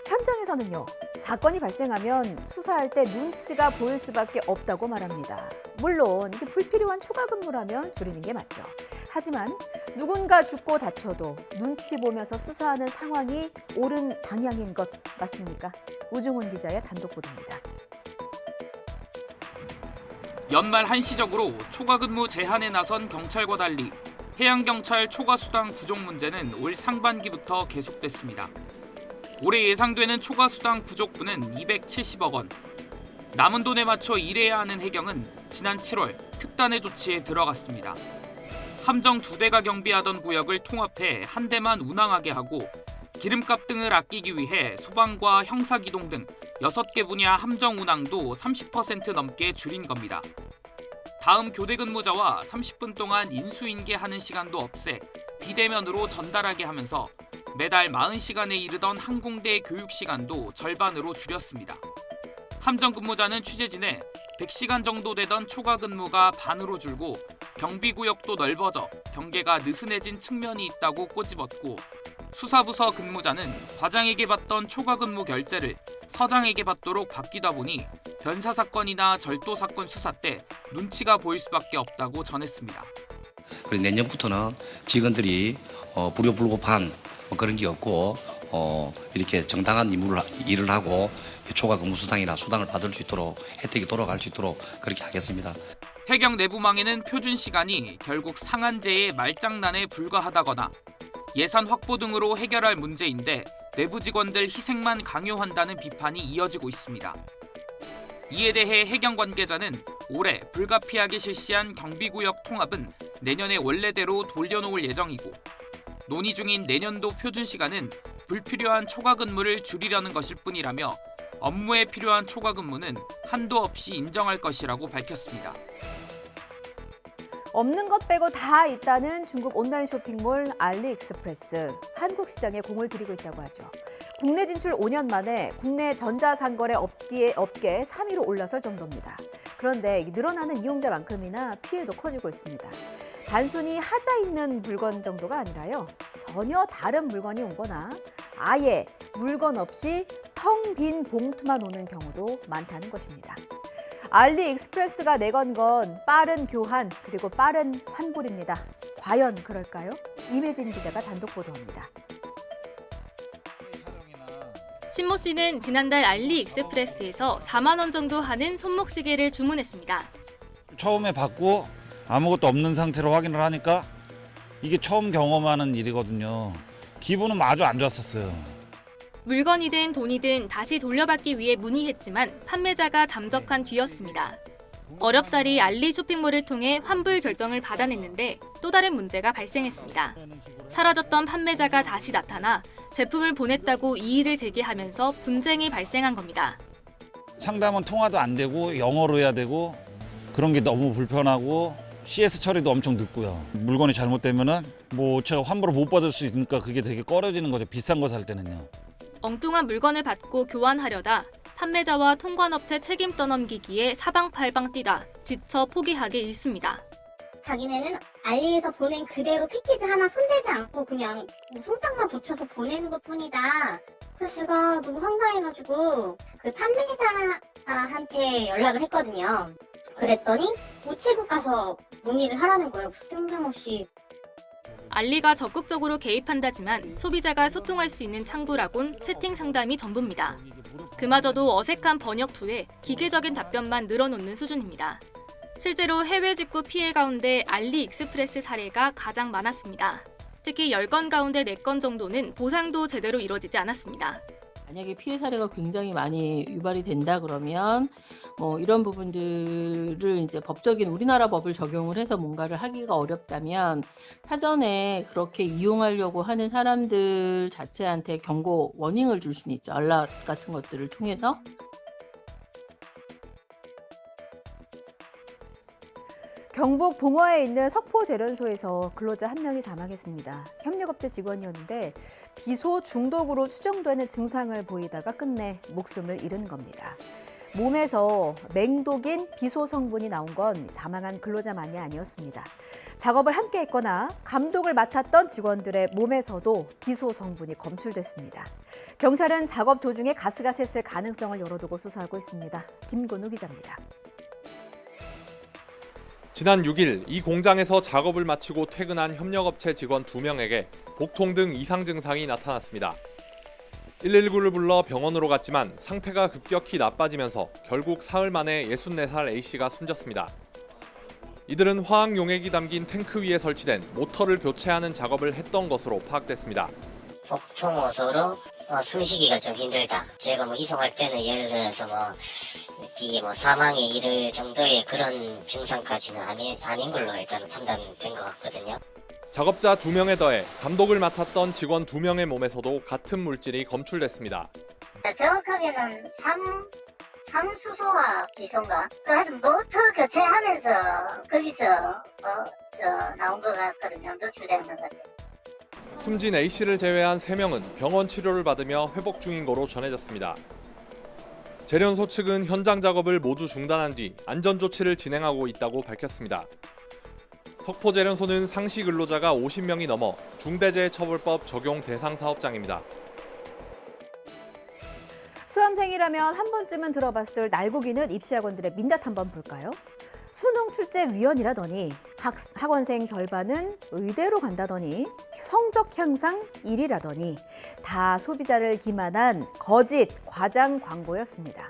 현장에서는요, 사건이 발생하면 수사할 때 눈치가 보일 수밖에 없다고 말합니다. 물론 이게 불필요한 초과 근무라면 줄이는 게 맞죠. 하지만 누군가 죽고 다쳐도 눈치 보면서 수사하는 상황이 옳은 방향인 것 맞습니까? 우중훈 기자의 단독 보도입니다. 연말 한시적으로 초과 근무 제한에 나선 경찰과 달리 해양경찰 초과 수당 부족 문제는 올 상반기부터 계속됐습니다. 올해 예상되는 초과 수당 부족분은 270억 원. 남은 돈에 맞춰 일해야 하는 해경은 지난 7월 특단의 조치에 들어갔습니다. 함정 2대가 경비하던 구역을 통합해 한 대만 운항하게 하고 기름값 등을 아끼기 위해 소방과 형사기동 등 6개 분야 함정 운항도 30% 넘게 줄인 겁니다. 다음 교대 근무자와 30분 동안 인수인계하는 시간도 없애 비대면으로 전달하게 하면서 매달 40시간에 이르던 항공대 교육 시간도 절반으로 줄였습니다. 함정 근무자는 취재진에 100시간 정도 되던 초과 근무가 반으로 줄고 경비구역도 넓어져 경계가 느슨해진 측면이 있다고 꼬집었고, 수사부서 근무자는 과장에게 받던 초과 근무 결제를 서장에게 받도록 바뀌다 보니 변사 사건이나 절도 사건 수사 때 눈치가 보일 수밖에 없다고 전했습니다. 그리고 내년부터는 직원들이 불효불급한 그런 게 없고 이렇게 정당한 일을 하고 초과 근무 수당이나 수당을 받을 수 있도록 혜택이 돌아갈 수 있도록 그렇게 하겠습니다. 해경 내부망에는 표준 시간이 결국 상한제의 말장난에 불과하다거나 예산 확보 등으로 해결할 문제인데 내부 직원들 희생만 강요한다는 비판이 이어지고 있습니다. 이에 대해 해경 관계자는 올해 불가피하게 실시한 경비구역 통합은 내년에 원래대로 돌려놓을 예정이고, 논의 중인 내년도 표준 시간은 불필요한 초과 근무를 줄이려는 것일 뿐이라며 업무에 필요한 초과 근무는 한도 없이 인정할 것이라고 밝혔습니다. 없는 것 빼고 다 있다는 중국 온라인 쇼핑몰 알리익스프레스. 한국 시장에 공을 들이고 있다고 하죠. 국내 진출 5년 만에 국내 전자상거래 업계 3위로 올라설 정도입니다. 그런데 늘어나는 이용자만큼이나 피해도 커지고 있습니다. 단순히 하자 있는 물건 정도가 아니라요, 전혀 다른 물건이 오거나 아예 물건 없이 텅 빈 봉투만 오는 경우도 많다는 것입니다. 알리익스프레스가 내건 건 빠른 교환 그리고 빠른 환불입니다. 과연 그럴까요? 임혜진 기자가 단독 보도합니다. 신모 씨는 지난달 알리익스프레스에서 4만 원 정도 하는 손목시계를 주문했습니다. 처음에 받고 아무것도 없는 상태로 확인을 하니까 이게 처음 경험하는 일이거든요. 기분은 아주 안 좋았었어요. 물건이든 돈이든 다시 돌려받기 위해 문의했지만 판매자가 잠적한 뒤였습니다. 어렵사리 알리 쇼핑몰을 통해 환불 결정을 받아냈는데 또 다른 문제가 발생했습니다. 사라졌던 판매자가 다시 나타나 제품을 보냈다고 이의를 제기하면서 분쟁이 발생한 겁니다. 상담은 통화도 안 되고 영어로 해야 되고 그런 게 너무 불편하고 CS 처리도 엄청 늦고요. 물건이 잘못되면은 제가 환불을 못 받을 수 있으니까 그게 되게 꺼려지는 거죠. 비싼 거 살 때는요. 엉뚱한 물건을 받고 교환하려다 판매자와 통관업체 책임 떠넘기기에 사방팔방 뛰다 지쳐 포기하게 일쑤입니다. 자기네는 알리에서 보낸 그대로 패키지 하나 손대지 않고 그냥 송장만 붙여서 보내는 것뿐이다. 그래서 제가 너무 황당해가지고 그 판매자한테 연락을 했거든요. 그랬더니 우체국 가서 문의를 하라는 거예요. 뜬금없이. 알리가 적극적으로 개입한다지만 소비자가 소통할 수 있는 창구라곤 채팅 상담이 전부입니다. 그마저도 어색한 번역 투에 기계적인 답변만 늘어놓는 수준입니다. 실제로 해외 직구 피해 가운데 알리익스프레스 사례가 가장 많았습니다. 특히 10건 가운데 4건 정도는 보상도 제대로 이루어지지 않았습니다. 만약에 피해 사례가 굉장히 많이 유발이 된다 그러면 이런 부분들을 이제 법적인 우리나라 법을 적용을 해서 뭔가를 하기가 어렵다면 사전에 그렇게 이용하려고 하는 사람들 자체한테 경고 워닝을 줄 수는 있죠. 알럿 같은 것들을 통해서. 경북 봉화에 있는 석포제련소에서 근로자 한 명이 사망했습니다. 협력업체 직원이었는데 비소 중독으로 추정되는 증상을 보이다가 끝내 목숨을 잃은 겁니다. 몸에서 맹독인 비소 성분이 나온 건 사망한 근로자만이 아니었습니다. 작업을 함께 했거나 감독을 맡았던 직원들의 몸에서도 비소 성분이 검출됐습니다. 경찰은 작업 도중에 가스가 샜을 가능성을 열어두고 수사하고 있습니다. 김건우 기자입니다. 지난 6일 이 공장에서 작업을 마치고 퇴근한 협력업체 직원 2명에게 복통 등 이상 증상이 나타났습니다. 119를 불러 병원으로 갔지만 상태가 급격히 나빠지면서 결국 사흘 만에 64살 A씨가 숨졌습니다. 이들은 화학 용액이 담긴 탱크 위에 설치된 모터를 교체하는 작업을 했던 것으로 파악됐습니다. 복통 호소로 숨쉬기가 좀 힘들다. 제가 이송할 때는 예를 들어서 이게 사망에 이를 정도의 그런 증상까지는 아닌 걸로 일단 판단된 것 같거든요. 작업자 2명에 더해 감독을 맡았던 직원 2명의 몸에서도 같은 물질이 검출됐습니다. 정확하게는 삼수소와 비소인가? 하여튼 모터 교체하면서 거기서 나온 것 같거든요. 노출된 것 같아요. 숨진 A씨를 제외한 3명은 병원 치료를 받으며 회복 중인 거로 전해졌습니다. 제련소 측은 현장 작업을 모두 중단한 뒤 안전조치를 진행하고 있다고 밝혔습니다. 석포제련소는 상시 근로자가 50명이 넘어 중대재해처벌법 적용 대상 사업장입니다. 수험생이라면 한 번쯤은 들어봤을 날고기는 입시학원들의 민낯 한번 볼까요? 수능 출제 위원이라더니 학원생 절반은 의대로 간다더니 성적 향상 1위라더니 다 소비자를 기만한 거짓 과장 광고였습니다.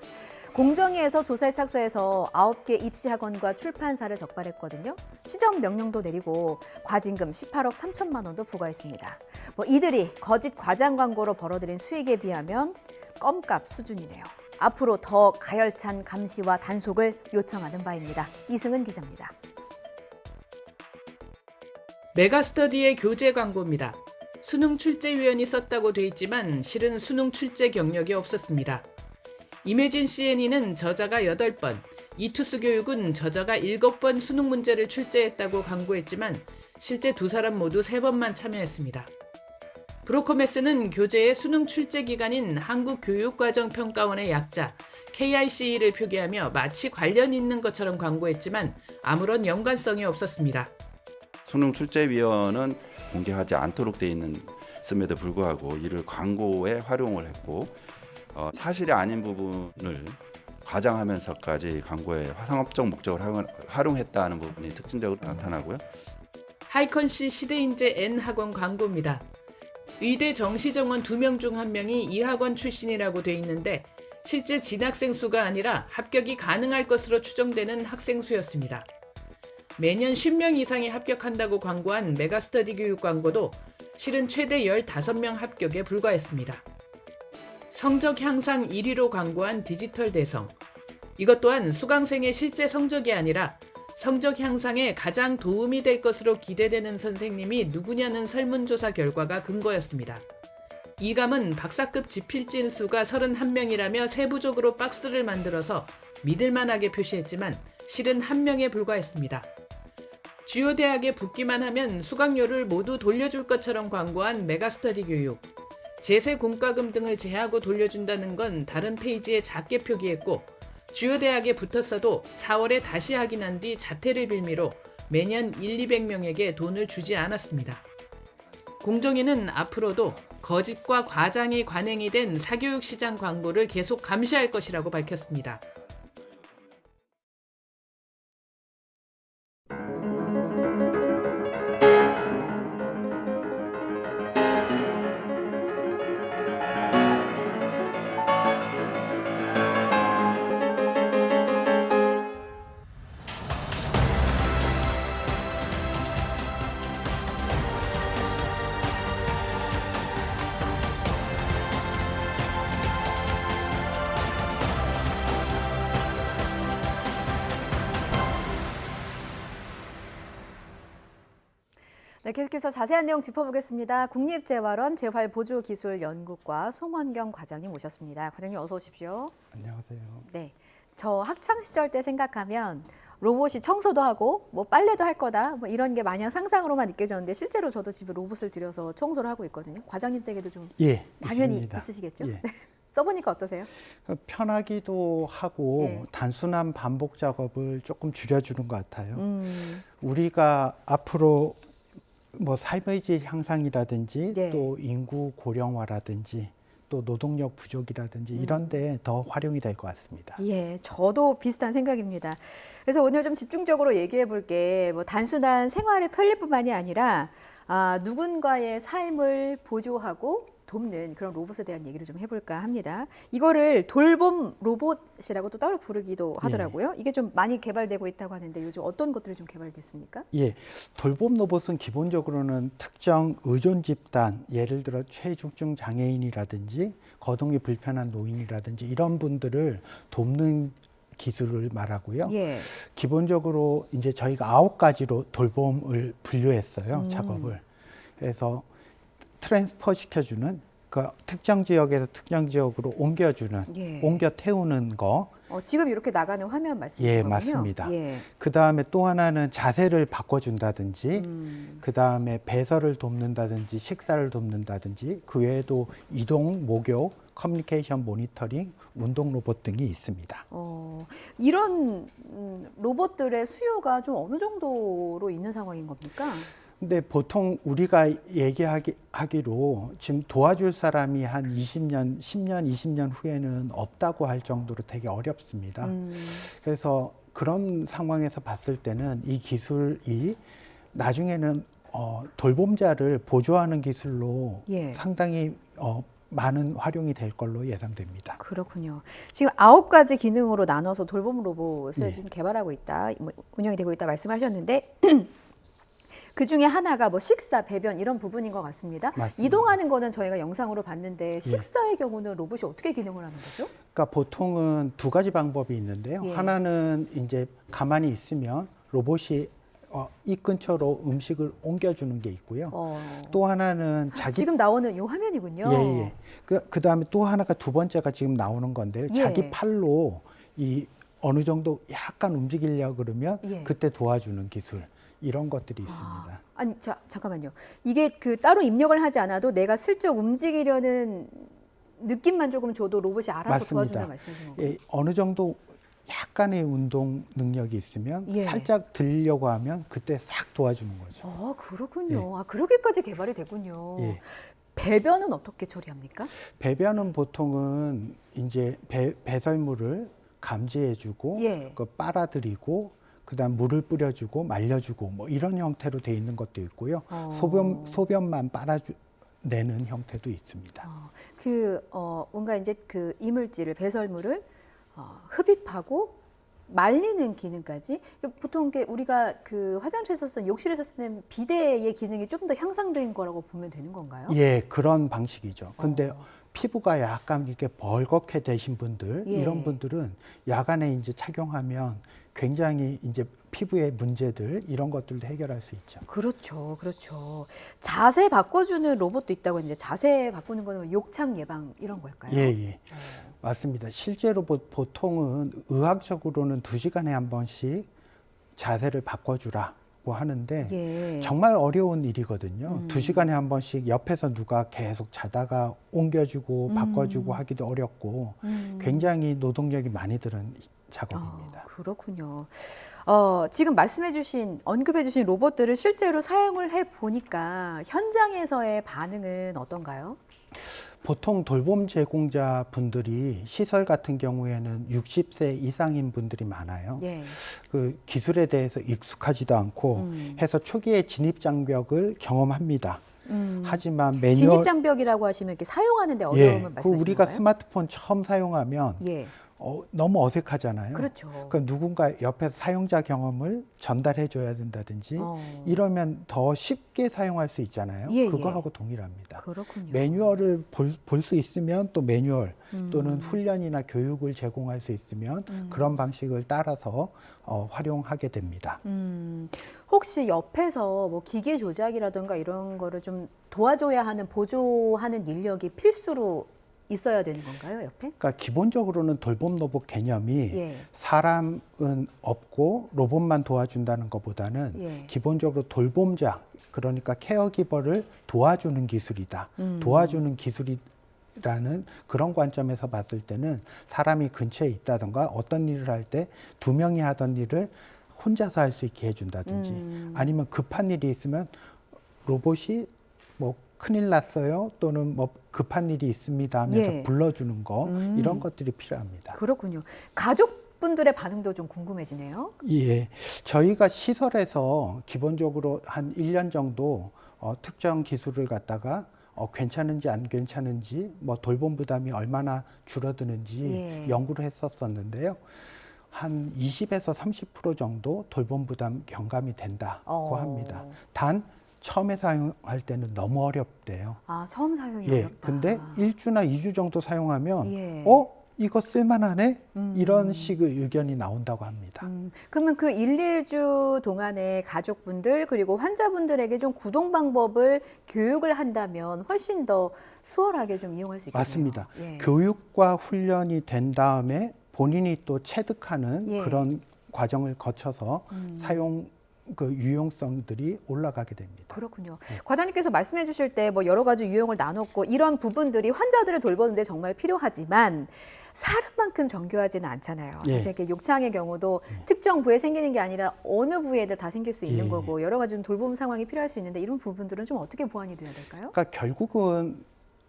공정위에서 조사에 착수해서 9개 입시학원과 출판사를 적발했거든요. 시정 명령도 내리고 과징금 18억 3천만 원도 부과했습니다. 이들이 거짓 과장 광고로 벌어들인 수익에 비하면 껌값 수준이네요. 앞으로 더 가열찬 감시와 단속을 요청하는 바입니다. 이승은 기자입니다. 메가스터디의 교재 광고입니다. 수능 출제위원이 썼다고 돼 있지만 실은 수능 출제 경력이 없었습니다. 이매진 CNE는 저자가 8번, 이투스 교육은 저자가 7번 수능 문제를 출제했다고 광고했지만 실제 두 사람 모두 3번만 참여했습니다. 브로커메스는 교재의 수능 출제 기관인 한국교육과정평가원의 약자 KICE를 표기하며 마치 관련 있는 것처럼 광고했지만 아무런 연관성이 없었습니다. 수능 출제위원은 공개하지 않도록 돼 있음에도 불구하고 이를 광고에 활용을 했고 사실이 아닌 부분을 과장하면서까지 광고에 상업적 목적으로 활용했다는 부분이 특징적으로 나타나고요. 하이컨시 시대인재 N학원 광고입니다. 의대 정시정원 2명 중 1명이 이 학원 출신이라고 돼 있는데 실제 진학생 수가 아니라 합격이 가능할 것으로 추정되는 학생 수였습니다. 매년 10명 이상이 합격한다고 광고한 메가스터디 교육 광고도 실은 최대 15명 합격에 불과했습니다. 성적 향상 1위로 광고한 디지털 대성. 이것 또한 수강생의 실제 성적이 아니라 성적 향상에 가장 도움이 될 것으로 기대되는 선생님이 누구냐는 설문조사 결과가 근거였습니다. 이감은 박사급 지필진 수가 31명이라며 세부적으로 박스를 만들어서 믿을만하게 표시했지만 실은 1명에 불과했습니다. 주요 대학에 붙기만 하면 수강료를 모두 돌려줄 것처럼 광고한 메가스터디 교육. 제세 공과금 등을 제하고 돌려준다는 건 다른 페이지에 작게 표기했고 주요 대학에 붙었어도 4월에 다시 확인한 뒤 자퇴를 빌미로 매년 200명에게 돈을 주지 않았습니다. 공정위는 앞으로도 거짓과 과장이 관행이 된 사교육 시장 광고를 계속 감시할 것이라고 밝혔습니다. 네, 계속해서 자세한 내용 짚어보겠습니다. 국립재활원 재활보조기술연구과 송원경 과장님 모셨습니다. 과장님 어서 오십시오. 안녕하세요. 네, 저 학창 시절 때 생각하면 로봇이 청소도 하고 뭐 빨래도 할 거다 뭐 이런 게 마냥 상상으로만 느껴졌는데 실제로 저도 집에 로봇을 들여서 청소를 하고 있거든요. 과장님 댁에도 좀 예, 당연히 있습니다. 있으시겠죠? 예. 써보니까 어떠세요? 편하기도 하고 네. 단순한 반복 작업을 조금 줄여주는 것 같아요. 우리가 앞으로 뭐 삶의 질 향상이라든지 네. 또 인구 고령화라든지 또 노동력 부족이라든지 이런 데 더 활용이 될 것 같습니다. 예, 저도 비슷한 생각입니다. 그래서 오늘 좀 집중적으로 얘기해 볼 게 뭐 단순한 생활의 편리뿐만이 아니라 누군가의 삶을 보조하고 돕는 그런 로봇에 대한 얘기를 좀 해볼까 합니다. 이거를 돌봄 로봇이라고 또 따로 부르기도 하더라고요. 이게 좀 많이 개발되고 있다고 하는데 요즘 어떤 것들이 좀 개발됐습니까? 예, 돌봄 로봇은 기본적으로는 특정 의존 집단, 예를 들어 최중증 장애인이라든지 거동이 불편한 노인이라든지 이런 분들을 돕는 기술을 말하고요. 예. 기본적으로 이제 저희가 9가지로 돌봄을 분류했어요, 작업을. 그래서 트랜스퍼 시켜주는 그 특정 지역에서 특정 지역으로 옮겨주는, 예. 옮겨 태우는 거. 지금 이렇게 나가는 화면 말씀이시죠? 예, 맞습니다. 예. 그 다음에 또 하나는 자세를 바꿔준다든지, 그 다음에 배설을 돕는다든지, 식사를 돕는다든지, 그 외에도 이동, 목욕, 커뮤니케이션 모니터링, 운동 로봇 등이 있습니다. 이런 로봇들의 수요가 좀 어느 정도로 있는 상황인 겁니까? 근데 보통 우리가 얘기하기로 지금 도와줄 사람이 한 20년, 10년, 20년 후에는 없다고 할 정도로 되게 어렵습니다. 그래서 그런 상황에서 봤을 때는 이 기술이 나중에는 돌봄자를 보조하는 기술로 예. 상당히 많은 활용이 될 걸로 예상됩니다. 그렇군요. 지금 9가지 기능으로 나눠서 돌봄 로봇을 네. 지금 개발하고 있다, 운영이 되고 있다 말씀하셨는데 그 중에 하나가 뭐 식사, 배변 이런 부분인 것 같습니다. 맞습니다. 이동하는 거는 저희가 영상으로 봤는데 식사의 경우는 로봇이 어떻게 기능을 하는 거죠? 그러니까 보통은 2가지 방법이 있는데요. 예. 하나는 이제 가만히 있으면 로봇이 이 근처로 음식을 옮겨주는 게 있고요. 또 하나는 지금 나오는 이 화면이군요. 예. 그 다음에 또 하나가 두 번째가 지금 나오는 건데요. 예. 자기 팔로 이 어느 정도 약간 움직이려고 그러면 예. 그때 도와주는 기술. 이런 것들이 있습니다. 아니, 잠깐만요. 이게 그 따로 입력을 하지 않아도 내가 슬쩍 움직이려는 느낌만 조금 줘도 로봇이 알아서 맞습니다. 도와준다는 말씀이신 건가요? 예, 어느 정도 약간의 운동 능력이 있으면 예. 살짝 들려고 하면 그때 싹 도와주는 거죠. 그렇군요. 그렇게까지 개발이 됐군요. 예. 배변은 어떻게 처리합니까? 배변은 보통은 이제 배설물을 감지해주고 예. 그 빨아들이고 그다음 물을 뿌려주고 말려주고 뭐 이런 형태로 돼 있는 것도 있고요. 소변만 빨아내는 형태도 있습니다. 뭔가 이제 그 이물질을 배설물을 흡입하고 말리는 기능까지. 보통 우리가 그 화장실에서 쓰는 욕실에서 쓰는 비데의 기능이 좀 더 향상된 거라고 보면 되는 건가요? 예, 그런 방식이죠. 근데 피부가 약간 이렇게 벌겋게 되신 분들, 예. 이런 분들은 야간에 이제 착용하면 굉장히 이제 피부의 문제들 이런 것들도 해결할 수 있죠. 그렇죠, 그렇죠. 자세 바꿔주는 로봇도 있다고 했는데 자세 바꾸는 거는 욕창 예방 이런 걸까요? 예. 맞습니다. 실제로 보통은 의학적으로는 2시간에 한 번씩 자세를 바꿔주라고 하는데 예. 정말 어려운 일이거든요. 2시간에 한 번씩 옆에서 누가 계속 자다가 옮겨주고 바꿔주고 하기도 어렵고 굉장히 노동력이 많이 드는 작업입니다. 그렇군요. 지금 언급해주신 로봇들을 실제로 사용을 해보니까 현장에서의 반응은 어떤가요? 보통 돌봄 제공자 분들이 시설 같은 경우에는 60세 이상인 분들이 많아요. 예. 그 기술에 대해서 익숙하지도 않고 해서 초기에 진입 장벽을 경험합니다. 하지만 매뉴얼 진입 장벽이라고 하시면 이렇게 사용하는데 어려움을 말씀하시는 우리가 건가요? 스마트폰 처음 사용하면 예. 너무 어색하잖아요. 그렇죠. 그러니까 누군가 옆에서 사용자 경험을 전달해 줘야 된다든지 이러면 더 쉽게 사용할 수 있잖아요. 예, 그거하고 동일합니다. 그렇군요. 매뉴얼을 볼 수 있으면 또 매뉴얼 또는 훈련이나 교육을 제공할 수 있으면 그런 방식을 따라서 활용하게 됩니다. 혹시 옆에서 뭐 기계 조작이라든가 이런 거를 좀 도와줘야 하는 보조하는 인력이 필수로 있어야 되는 건가요, 옆에? 그러니까 기본적으로는 돌봄 로봇 개념이 예. 사람은 없고 로봇만 도와준다는 것보다는 예. 기본적으로 돌봄자, 그러니까 케어기버를 도와주는 기술이다. 도와주는 기술이라는 그런 관점에서 봤을 때는 사람이 근처에 있다던가 어떤 일을 할 때 두 명이 하던 일을 혼자서 할 수 있게 해준다든지 아니면 급한 일이 있으면 로봇이 뭐 큰일 났어요 또는 뭐 급한 일이 있습니다 하면서 예. 불러주는 거 이런 것들이 필요합니다. 그렇군요. 가족분들의 반응도 좀 궁금해지네요. 예, 저희가 시설에서 기본적으로 한 1년 정도 특정 기술을 갖다가 괜찮은지 안 괜찮은지 뭐 돌봄 부담이 얼마나 줄어드는지 예. 연구를 했었었는데요. 한 20에서 30% 정도 돌봄 부담 경감이 된다고 합니다. 단 처음에 사용할 때는 너무 어렵대요. 아, 처음 사용이 예, 어렵다. 근데 1주나 2주 정도 사용하면 예. 이거 쓸만하네? 이런 식의 의견이 나온다고 합니다. 그러면 그 1, 2주 동안에 가족분들 그리고 환자분들에게 좀 구동 방법을 교육을 한다면 훨씬 더 수월하게 좀 이용할 수 있겠네요. 맞습니다. 예. 교육과 훈련이 된 다음에 본인이 또 체득하는 예. 그런 과정을 거쳐서 사용 그 유용성들이 올라가게 됩니다. 그렇군요. 과장님께서 말씀해 주실 때 뭐 여러 가지 유형을 나눴고 이런 부분들이 환자들을 돌보는데 정말 필요하지만 사람만큼 정교하지는 않잖아요. 예. 사실 이렇게 욕창의 경우도 특정 부에 생기는 게 아니라 어느 부에도 다 생길 수 있는 예. 거고 여러 가지 좀 돌봄 상황이 필요할 수 있는데 이런 부분들은 좀 어떻게 보완이 돼야 될까요? 그러니까 결국은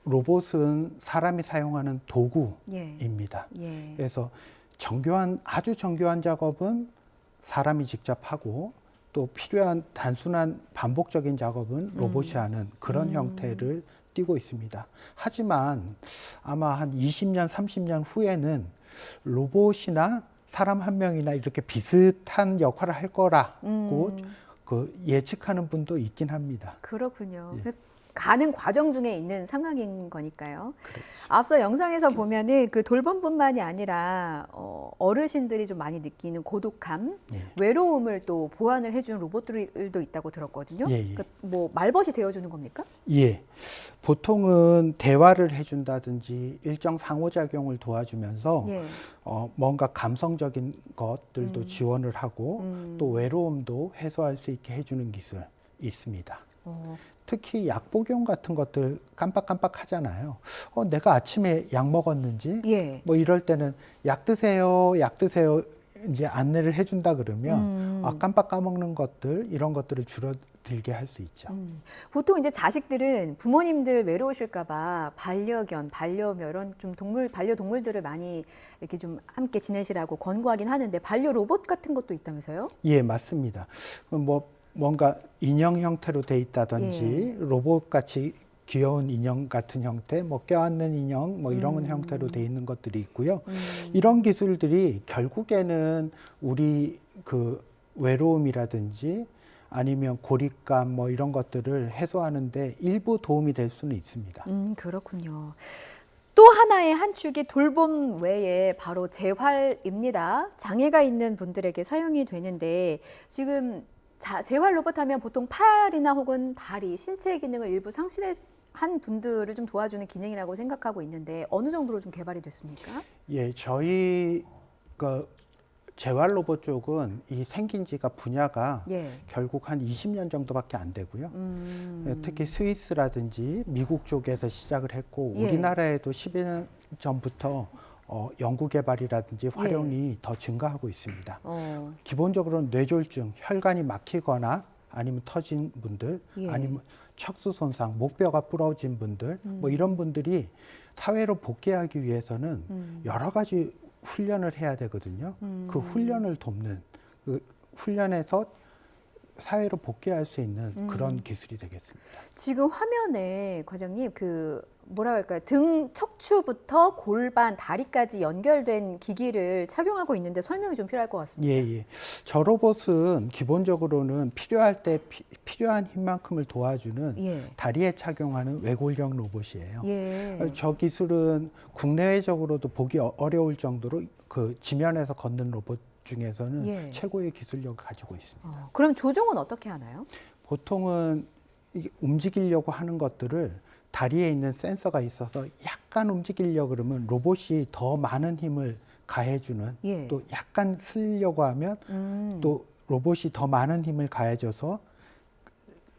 로봇은 사람이 사용하는 예. 도구입니다. 예. 그래서 아주 정교한 작업은 사람이 직접 하고 또 필요한 단순한 반복적인 작업은 로봇이 하는 그런 형태를 띠고 있습니다. 하지만 아마 한 20년, 30년 후에는 로봇이나 사람 한 명이나 이렇게 비슷한 역할을 할 거라고 그 예측하는 분도 있긴 합니다. 그렇군요. 예. 가는 과정 중에 있는 상황인 거니까요. 그렇죠. 앞서 영상에서 보면은 그 돌봄뿐만이 아니라 어르신들이 좀 많이 느끼는 고독함, 예. 외로움을 또 보완을 해주는 로봇들도 있다고 들었거든요. 예, 예. 그러니까 뭐 말벗이 되어주는 겁니까? 예. 보통은 대화를 해준다든지 일정 상호작용을 도와주면서 예. 뭔가 감성적인 것들도 지원을 하고 또 외로움도 해소할 수 있게 해주는 기술이 있습니다. 특히 약 복용 같은 것들 깜빡깜빡 하잖아요. 내가 아침에 약 먹었는지 예. 뭐 이럴 때는 약 드세요 이제 안내를 해준다 그러면 깜빡 까먹는 것들 이런 것들을 줄어들게 할 수 있죠. 보통 이제 자식들은 부모님들 외로우실까봐 반려견, 반려묘 이런 좀 반려동물들을 많이 이렇게 좀 함께 지내시라고 권고하긴 하는데 반려 로봇 같은 것도 있다면서요? 예, 맞습니다. 뭔가 인형 형태로 돼 있다든지 로봇 같이 귀여운 인형 같은 형태, 뭐 껴안는 인형, 뭐 이런 형태로 돼 있는 것들이 있고요. 이런 기술들이 결국에는 우리 그 외로움이라든지 아니면 고립감 뭐 이런 것들을 해소하는데 일부 도움이 될 수는 있습니다. 그렇군요. 또 하나의 한 축이 돌봄 외에 바로 재활입니다. 장애가 있는 분들에게 사용이 되는데 지금 재활 로봇 하면 보통 팔이나 혹은 다리, 신체 기능을 일부 상실한 분들을 좀 도와주는 기능이라고 생각하고 있는데 어느 정도로 좀 개발이 됐습니까? 예, 저희 그 재활 로봇 쪽은 이 생긴 지가 분야가 결국 한 20년 정도밖에 안 되고요. 특히 스위스라든지 미국 쪽에서 시작을 했고 우리나라에도 10년 전부터 연구 개발이라든지 활용이 더 증가하고 있습니다. 기본적으로는 뇌졸중, 혈관이 막히거나 아니면 터진 분들, 아니면 척수 손상, 목뼈가 부러진 분들, 뭐 이런 분들이 사회로 복귀하기 위해서는 여러 가지 훈련을 해야 되거든요. 그 훈련을 돕는, 그 훈련에서 사회로 복귀할 수 있는 그런 기술이 되겠습니다. 지금 화면에 과장님 뭐라 할까요? 등 척추부터 골반, 다리까지 연결된 기기를 착용하고 있는데 설명이 좀 필요할 것 같습니다. 예. 저 로봇은 기본적으로는 필요할 때 필요한 힘만큼을 도와주는 다리에 착용하는 외골격 로봇이에요. 저 기술은 국내외적으로도 보기 어려울 정도로 그 지면에서 걷는 로봇 중에서는 최고의 기술력을 가지고 있습니다. 그럼 조종은 어떻게 하나요? 보통은 움직이려고 하는 것들을 다리에 있는 센서가 있어서 약간 움직이려고 그러면 로봇이 더 많은 힘을 가해주는 예. 또 약간 쓰려고 하면 또 로봇이 더 많은 힘을 가해줘서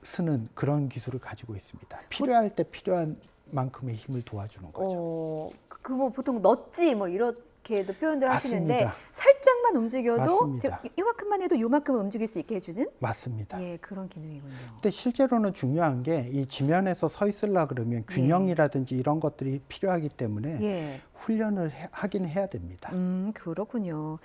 쓰는 그런 기술을 가지고 있습니다. 필요할 때 필요한 만큼의 힘을 도와주는 거죠. 그 뭐 보통 넛지 뭐 이렇게도 표현들 하시는데 맞습니다. 살짝만 움직여도 맞습니다. 요만큼만 해도 요만큼 움직일 수 있게 해주는 맞습니다. 예, 그런 기능이군요. 근데 실제로는 중요한 게 이 지면에서 서 있으려 그러면 균형이라든지 이런 것들이 필요하기 때문에 예. 훈련을 하긴 해야 됩니다. 그렇군요.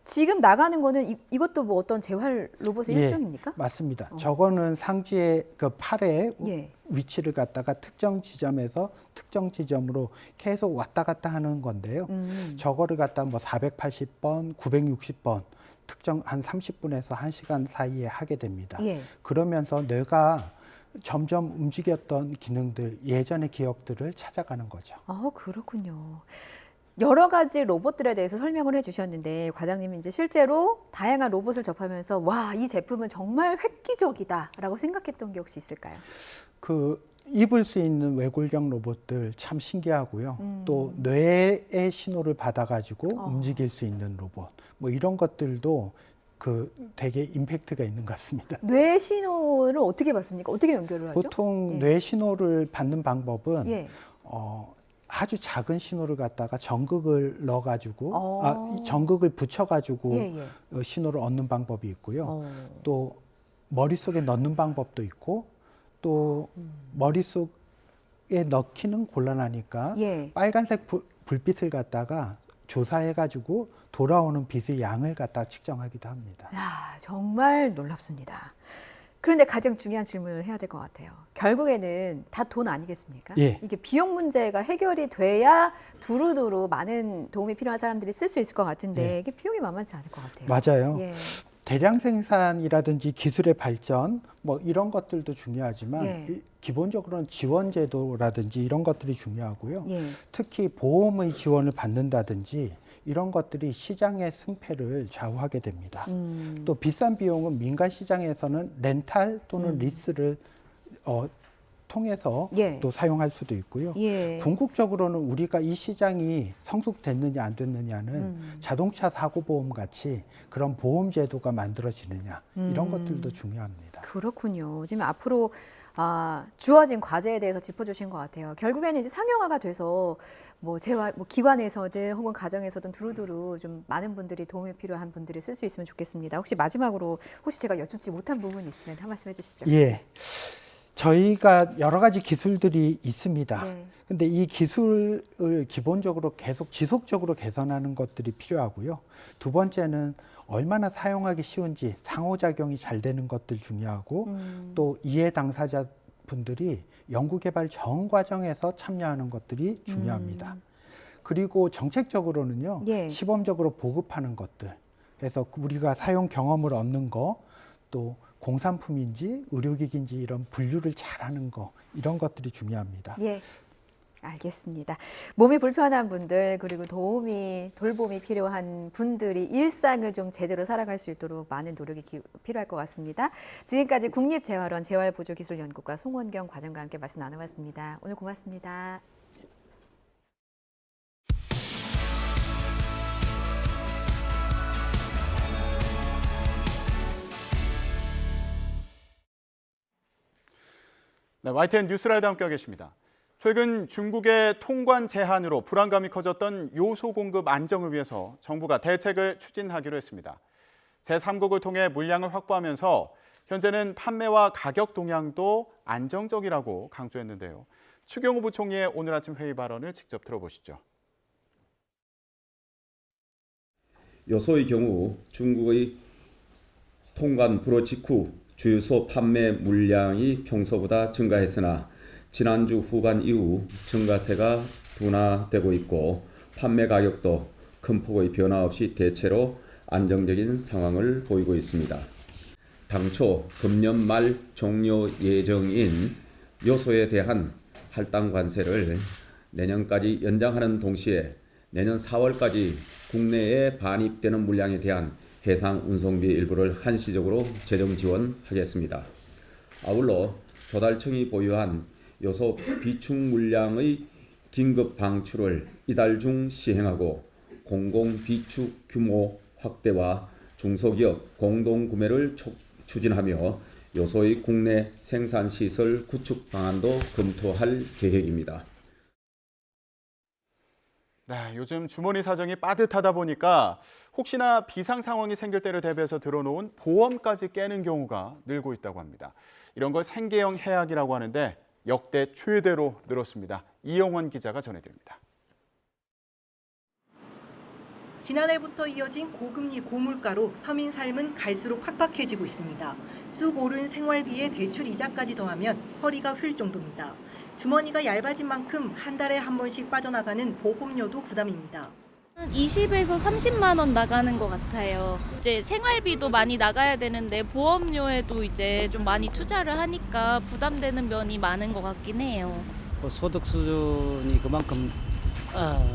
지금 나가는 거는 이것도 뭐 어떤 재활 로봇의 예, 일종입니까? 맞습니다. 저거는 상지의 그 팔의 예. 위치를 갖다가 특정 지점에서 특정 지점으로 계속 왔다 갔다 하는 건데요. 저거를 갖다 뭐 480번, 960번 특정 한 30분에서 1시간 사이에 하게 됩니다. 예. 그러면서 뇌가 점점 움직였던 기능들, 예전의 기억들을 찾아가는 거죠. 그렇군요. 여러 가지 로봇들에 대해서 설명을 해주셨는데 과장님이 이제 실제로 다양한 로봇을 접하면서 와, 이 제품은 정말 획기적이다라고 생각했던 게 혹시 있을까요? 그 입을 수 있는 외골경 로봇들 참 신기하고요. 또 뇌의 신호를 받아가지고 움직일 수 있는 로봇, 뭐 이런 것들도 그 되게 임팩트가 있는 것 같습니다. 뇌 신호를 어떻게 받습니까? 어떻게 연결을 하죠? 보통 예. 뇌 신호를 받는 방법은 예. 아주 작은 신호를 갖다가 전극을 넣어가지고 전극을 붙여가지고 예, 예. 신호를 얻는 방법이 있고요. 또 머릿속에 넣는 방법도 있고 또 머릿속에 넣기는 곤란하니까 예. 빨간색 불빛을 갖다가 조사해가지고 돌아오는 빛의 양을 갖다 측정하기도 합니다. 야, 정말 놀랍습니다. 그런데 가장 중요한 질문을 해야 될 것 같아요. 결국에는 다 돈 아니겠습니까? 예. 이게 비용 문제가 해결이 돼야 두루두루 많은 도움이 필요한 사람들이 쓸 수 있을 것 같은데 예. 이게 비용이 만만치 않을 것 같아요. 맞아요. 예. 대량 생산이라든지 기술의 발전 뭐 이런 것들도 중요하지만 예. 기본적으로는 지원 제도라든지 이런 것들이 중요하고요. 예. 특히 보험의 지원을 받는다든지 이런 것들이 시장의 승패를 좌우하게 됩니다. 또 비싼 비용은 민간 시장에서는 렌탈 또는 리스를 통해서 예. 또 사용할 수도 있고요. 예. 궁극적으로는 우리가 이 시장이 성숙됐느냐 안 됐느냐는 자동차 사고 보험 같이 그런 보험 제도가 만들어지느냐 이런 것들도 중요합니다. 그렇군요. 지금 앞으로 주어진 과제에 대해서 짚어주신 것 같아요. 결국에는 이제 상용화가 돼서 뭐 재활, 뭐 기관에서든 혹은 가정에서든 두루두루 좀 많은 분들이 도움이 필요한 분들이 쓸 수 있으면 좋겠습니다. 혹시 마지막으로 혹시 제가 여쭙지 못한 부분이 있으면 한 말씀 해주시죠. 예. 저희가 여러 가지 기술들이 있습니다. 네. 근데 이 기술을 기본적으로 계속 지속적으로 개선하는 것들이 필요하고요. 두 번째는 얼마나 사용하기 쉬운지 상호작용이 잘 되는 것들 중요하고 또 이해 당사자분들이 연구개발 전 과정에서 참여하는 것들이 중요합니다. 그리고 정책적으로는요. 예. 시범적으로 보급하는 것들. 그래서 우리가 사용 경험을 얻는 거, 또 공산품인지 의료기기인지 이런 분류를 잘하는 거, 이런 것들이 중요합니다. 예. 알겠습니다. 몸이 불편한 분들 그리고 돌봄이 필요한 분들이 일상을 좀 제대로 살아갈 수 있도록 많은 노력이 필요할 것 같습니다. 지금까지 국립재활원 재활보조기술연구과 송원경 과장과 함께 말씀 나눠봤습니다. 오늘 고맙습니다. 네, YTN 뉴스라이드 함께하고 계십니다. 최근 중국의 통관 제한으로 불안감이 커졌던 요소 공급 안정을 위해서 정부가 대책을 추진하기로 했습니다. 제3국을 통해 물량을 확보하면서 현재는 판매와 가격 동향도 안정적이라고 강조했는데요. 추경호 부총리의 오늘 아침 회의 발언을 직접 들어보시죠. 요소의 경우 중국의 통관 불허 직후 주유소 판매 물량이 평소보다 증가했으나 지난주 후반 이후 증가세가 둔화되고 있고 판매 가격도 큰 폭의 변화 없이 대체로 안정적인 상황을 보이고 있습니다. 당초 금년 말 종료 예정인 요소에 대한 할당 관세를 내년까지 연장하는 동시에 내년 4월까지 국내에 반입되는 물량에 대한 해상 운송비 일부를 한시적으로 재정 지원하겠습니다. 아울러 조달청이 보유한 요소 비축 물량의 긴급 방출을 이달 중 시행하고 공공 비축 규모 확대와 중소기업 공동 구매를 추진하며 요소의 국내 생산 시설 구축 방안도 검토할 계획입니다. 네, 요즘 주머니 사정이 빠듯하다 보니까 혹시나 비상 상황이 생길 때를 대비해서 들어놓은 보험까지 깨는 경우가 늘고 있다고 합니다. 이런 걸 생계형 해약이라고 하는데 역대 최대로 늘었습니다. 이영원 기자가 전해드립니다. 지난해부터 이어진 고금리 고물가로 서민 삶은 갈수록 팍팍해지고 있습니다. 쑥 오른 생활비에 대출 이자까지 더하면 허리가 휠 정도입니다. 주머니가 얇아진 만큼 한 달에 한 번씩 빠져나가는 보험료도 부담입니다. 20에서 30만 원 나가는 것 같아요. 이제 생활비도 많이 나가야 되는데 보험료에도 이제 좀 많이 투자를 하니까 부담되는 면이 많은 것 같긴 해요. 소득 수준이 그만큼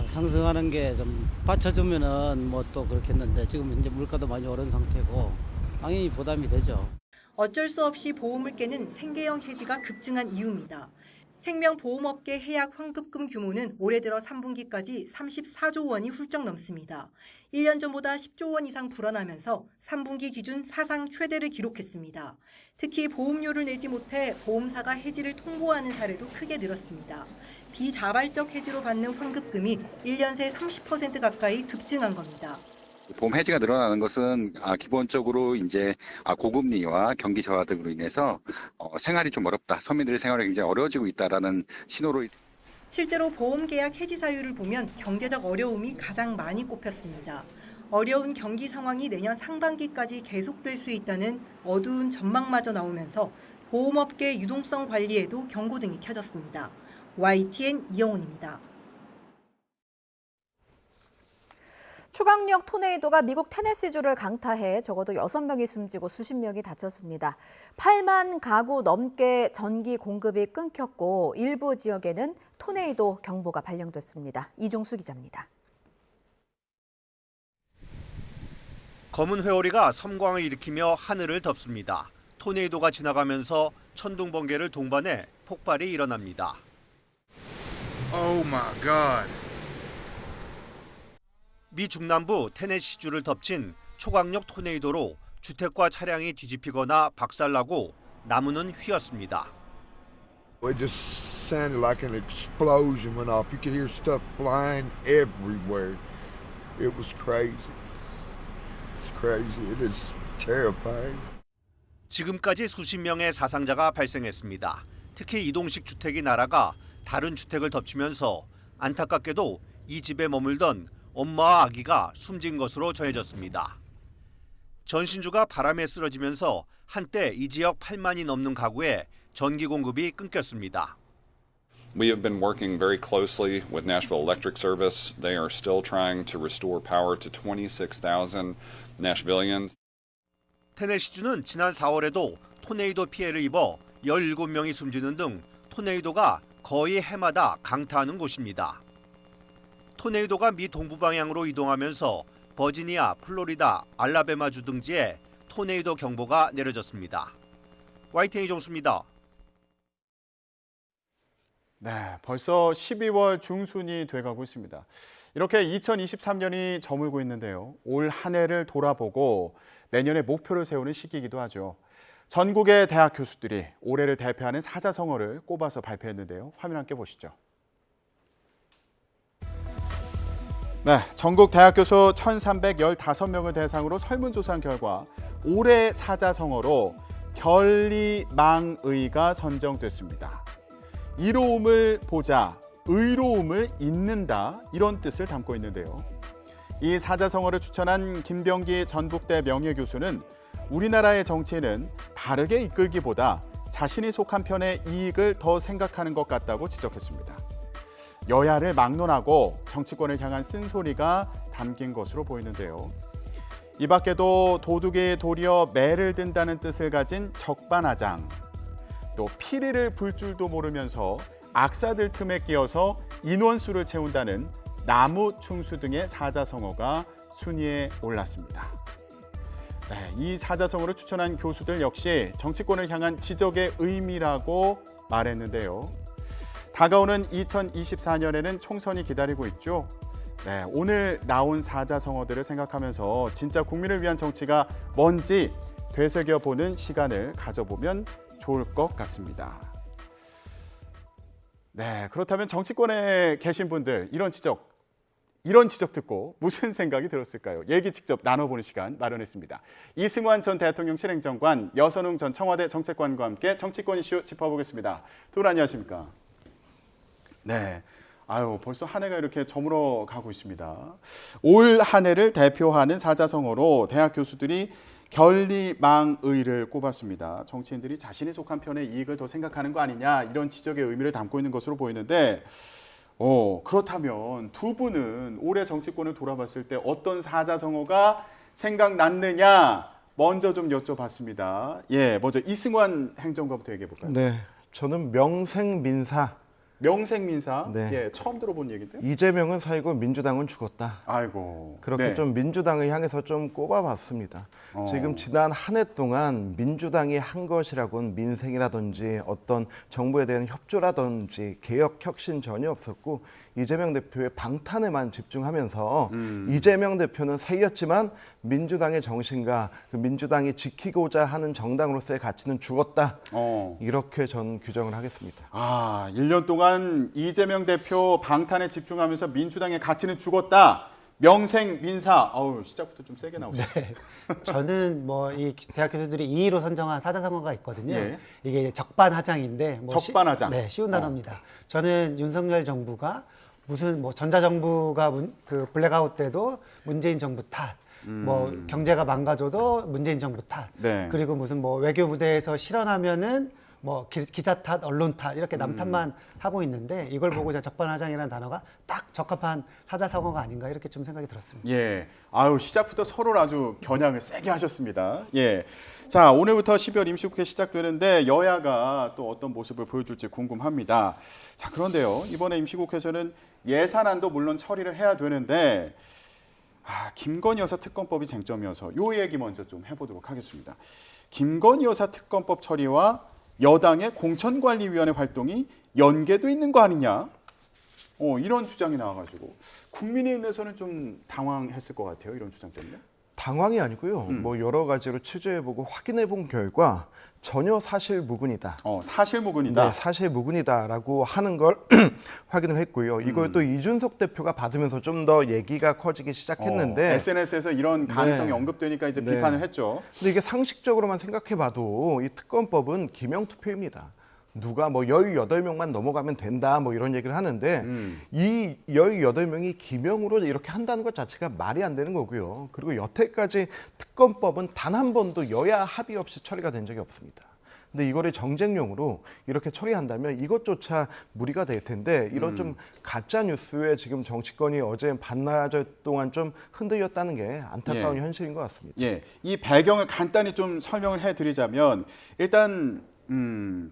상승하는 게 좀 받쳐주면은 뭐 또 그렇겠는데 지금 이제 물가도 많이 오른 상태고 당연히 부담이 되죠. 어쩔 수 없이 보험을 깨는 생계형 해지가 급증한 이유입니다. 생명보험업계 해약 환급금 규모는 올해 들어 3분기까지 34조 원이 훌쩍 넘습니다. 1년 전보다 10조 원 이상 불어나면서 3분기 기준 사상 최대를 기록했습니다. 특히 보험료를 내지 못해 보험사가 해지를 통보하는 사례도 크게 늘었습니다. 비자발적 해지로 받는 환급금이 1년 새 30% 가까이 급증한 겁니다. 보험 해지가 늘어나는 것은 기본적으로 이제 고금리와 경기 저하 등으로 인해서 생활이 좀 어렵다, 서민들의 생활이 굉장히 어려워지고 있다라는 신호로. 실제로 보험 계약 해지 사유를 보면 경제적 어려움이 가장 많이 꼽혔습니다. 어려운 경기 상황이 내년 상반기까지 계속될 수 있다는 어두운 전망마저 나오면서 보험업계 유동성 관리에도 경고등이 켜졌습니다. YTN 이영훈입니다. 초강력 토네이도가 미국 테네시주를 강타해 적어도 6명이 숨지고 수십 명이 다쳤습니다. 8만 가구 넘게 전기 공급이 끊겼고 일부 지역에는 토네이도 경보가 발령됐습니다. 이종수 기자입니다. 검은 회오리가 섬광을 일으키며 하늘을 덮습니다. 토네이도가 지나가면서 천둥 번개를 동반해 폭발이 일어납니다. Oh my God. 미 중남부 테네시주를 덮친 초강력 토네이도로 주택과 차량이 뒤집히거나 박살나고 나무는 휘었습니다. It just sounded like an explosion went off. You could hear stuff flying everywhere. It was crazy. It's crazy. It is terrifying. 지금까지 수십 명의 사상자가 발생했습니다. 특히 이동식 주택이 날아가 다른 주택을 덮치면서 안타깝게도 이 집에 머물던 엄마와 아기가 숨진 것으로 전해졌습니다. 전신주가 바람에 쓰러지면서 한때 이 지역 8만이 넘는 가구에 전기 공급이 끊겼습니다. We have been working very closely with Nashville Electric Service. They are still trying to restore power to 26,000 Nashvillians. 테네시주는 지난 4월에도 토네이도 피해를 입어 17명이 숨지는 등 토네이도가 거의 해마다 강타하는 곳입니다. 토네이도가 미 동부 방향으로 이동하면서 버지니아, 플로리다, 알라베마주 등지에 토네이도 경보가 내려졌습니다. YTN 이종수입니다. 네, 벌써 12월 중순이 돼가고 있습니다. 이렇게 2023년이 저물고 있는데요. 올 한 해를 돌아보고 내년에 목표를 세우는 시기이기도 하죠. 전국의 대학 교수들이 올해를 대표하는 사자성어를 꼽아서 발표했는데요. 화면 함께 보시죠. 네, 전국 대학 교수 1,315명을 대상으로 설문조사한 결과 올해 사자성어로 결리망의가 선정됐습니다. 이로움을 보자, 의로움을 잇는다 이런 뜻을 담고 있는데요. 이 사자성어를 추천한 김병기 전북대 명예교수는 우리나라의 정치는 바르게 이끌기보다 자신이 속한 편의 이익을 더 생각하는 것 같다고 지적했습니다. 여야를 막론하고 정치권을 향한 쓴소리가 담긴 것으로 보이는데요. 이 밖에도 도둑이 도리어 매를 든다는 뜻을 가진 적반하장, 또 피리를 불 줄도 모르면서 악사들 틈에 끼어서 인원수를 채운다는 나무충수 등의 사자성어가 순위에 올랐습니다. 네, 이 사자성어를 추천한 교수들 역시 정치권을 향한 지적의 의미라고 말했는데요. 다가오는 2024년에는 총선이 기다리고 있죠. 네, 오늘 나온 사자성어들을 생각하면서 진짜 국민을 위한 정치가 뭔지 되새겨보는 시간을 가져보면 좋을 것 같습니다. 네, 그렇다면 정치권에 계신 분들 이런 지적 듣고 무슨 생각이 들었을까요? 얘기 직접 나눠보는 시간 마련했습니다. 이승환 전 대통령실 행정관, 여선웅 전 청와대 정책관과 함께 정치권 이슈 짚어보겠습니다. 두 분 안녕하십니까? 네. 아유, 벌써 한 해가 이렇게 저물어 가고 있습니다. 올 한 해를 대표하는 사자성어로 대학 교수들이 결리망의를 꼽았습니다. 정치인들이 자신이 속한 편의 이익을 더 생각하는 거 아니냐 이런 지적의 의미를 담고 있는 것으로 보이는데 그렇다면 두 분은 올해 정치권을 돌아봤을 때 어떤 사자성어가 생각났느냐 먼저 좀 여쭤봤습니다. 예, 먼저 이승환 행정관부터 얘기해 볼까요? 네, 저는 명생민사. 명생민사? 네. 예, 처음 들어본 얘기인데요. 이재명은 살고 민주당은 죽었다. 아이고. 그렇게 네. 좀 민주당을 향해서 좀 꼽아봤습니다. 지금 지난 한 해 동안 민주당이 한 것이라고는 민생이라든지 어떤 정부에 대한 협조라든지 개혁 혁신 전혀 없었고 이재명 대표의 방탄에만 집중하면서 이재명 대표는 살렸지만 민주당의 정신과 그 민주당이 지키고자 하는 정당으로서의 가치는 죽었다. 이렇게 전 규정을 하겠습니다. 1년 동안 이재명 대표 방탄에 집중하면서 민주당의 가치는 죽었다. 명생민사. 시작부터 좀 세게 나오시죠. 네. 저는 뭐 이 대학 교수들이 2위로 선정한 사자성어가 있거든요. 예. 이게 적반하장인데 적반하장. 네, 쉬운 단어입니다. 저는 윤석열 정부가 무슨 뭐 전자정부가 그 블랙아웃 때도 문재인 정부 탓, 뭐 경제가 망가져도 문재인 정부 탓, 네. 그리고 무슨 뭐 외교 무대에서 실언하면은 뭐 기자 탓, 언론 탓 이렇게 남 탓만 하고 있는데 이걸 보고 제가 적반하장이라는 단어가 딱 적합한 사자성어가 아닌가 이렇게 좀 생각이 들었습니다. 예, 시작부터 서로 아주 겨냥을 세게 하셨습니다. 예, 자 오늘부터 12월 임시국회 시작되는데 여야가 또 어떤 모습을 보여줄지 궁금합니다. 자 그런데요 이번에 임시국회에서는 예산안도 물론 처리를 해야 되는데 김건희 여사 특검법이 쟁점이어서 요 얘기 먼저 좀 해보도록 하겠습니다. 김건희 여사 특검법 처리와 여당의 공천관리위원회 활동이 연계도 있는 거 아니냐? 이런 주장이 나와가지고 국민의힘에서는 좀 당황했을 것 같아요. 이런 주장 때문에. 당황이 아니고요. 뭐 여러 가지로 취재해보고 확인해본 결과 전혀 사실무근이다. 사실무근이다. 네, 사실무근이다라고 하는 걸 확인을 했고요. 이걸 또 이준석 대표가 받으면서 좀 더 얘기가 커지기 시작했는데 SNS에서 이런 가능성이 언급되니까 이제 비판을 했죠. 근데 이게 상식적으로만 생각해봐도 이 특검법은 기명투표입니다. 누가 뭐 18명만 넘어가면 된다 뭐 이런 얘기를 하는데 이 18명이 기명으로 이렇게 한다는 것 자체가 말이 안 되는 거고요. 그리고 여태까지 특검법은 단 한 번도 여야 합의 없이 처리가 된 적이 없습니다. 근데 이거를 정쟁용으로 이렇게 처리한다면 이것조차 무리가 될 텐데 이런 좀 가짜 뉴스에 지금 정치권이 어제 반나절 동안 좀 흔들렸다는 게 안타까운 현실인 것 같습니다. 예, 이 배경을 간단히 좀 설명을 해드리자면 일단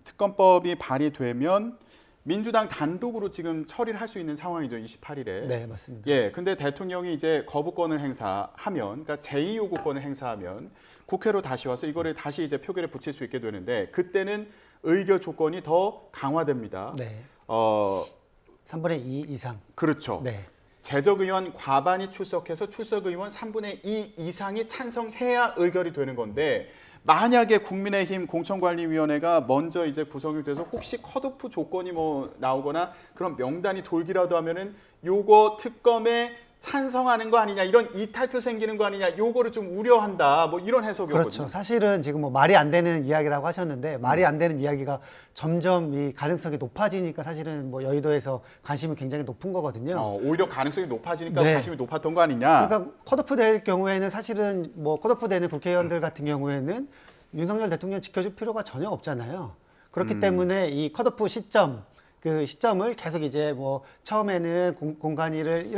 특검법이 발의되면 민주당 단독으로 지금 처리를 할 수 있는 상황이죠. 28일에. 네, 맞습니다. 예, 근데 대통령이 이제 거부권을 행사하면, 그러니까 제2요구권을 행사하면 국회로 다시 와서 이거를 다시 이제 표결에 붙일 수 있게 되는데 그때는 의결 조건이 더 강화됩니다. 네. 3분의 2 이상. 그렇죠. 네. 재적의원 과반이 출석해서 출석의원 3분의 2 이상이 찬성해야 의결이 되는 건데 만약에 국민의힘 공천관리위원회가 먼저 이제 구성이 돼서 혹시 컷오프 조건이 뭐 나오거나 그런 명단이 돌기라도 하면은 요거 특검에 찬성하는 거 아니냐 이런 이탈표 생기는 거 아니냐 요거를 좀 우려한다 뭐 이런 해석이었거든요. 그렇죠. 사실은 지금 뭐 말이 안 되는 이야기라고 하셨는데 말이 안 되는 이야기가 점점 이 가능성이 높아지니까 사실은 뭐 여의도에서 관심이 굉장히 높은 거거든요. 오히려 가능성이 높아지니까 네. 관심이 높았던 거 아니냐. 그러니까 컷오프 될 경우에는 사실은 뭐 컷오프 되는 국회의원들 같은 경우에는 윤석열 대통령 지켜줄 필요가 전혀 없잖아요. 그렇기 때문에 이 컷오프 시점 그 시점을 계속 이제 뭐 처음에는 공관위를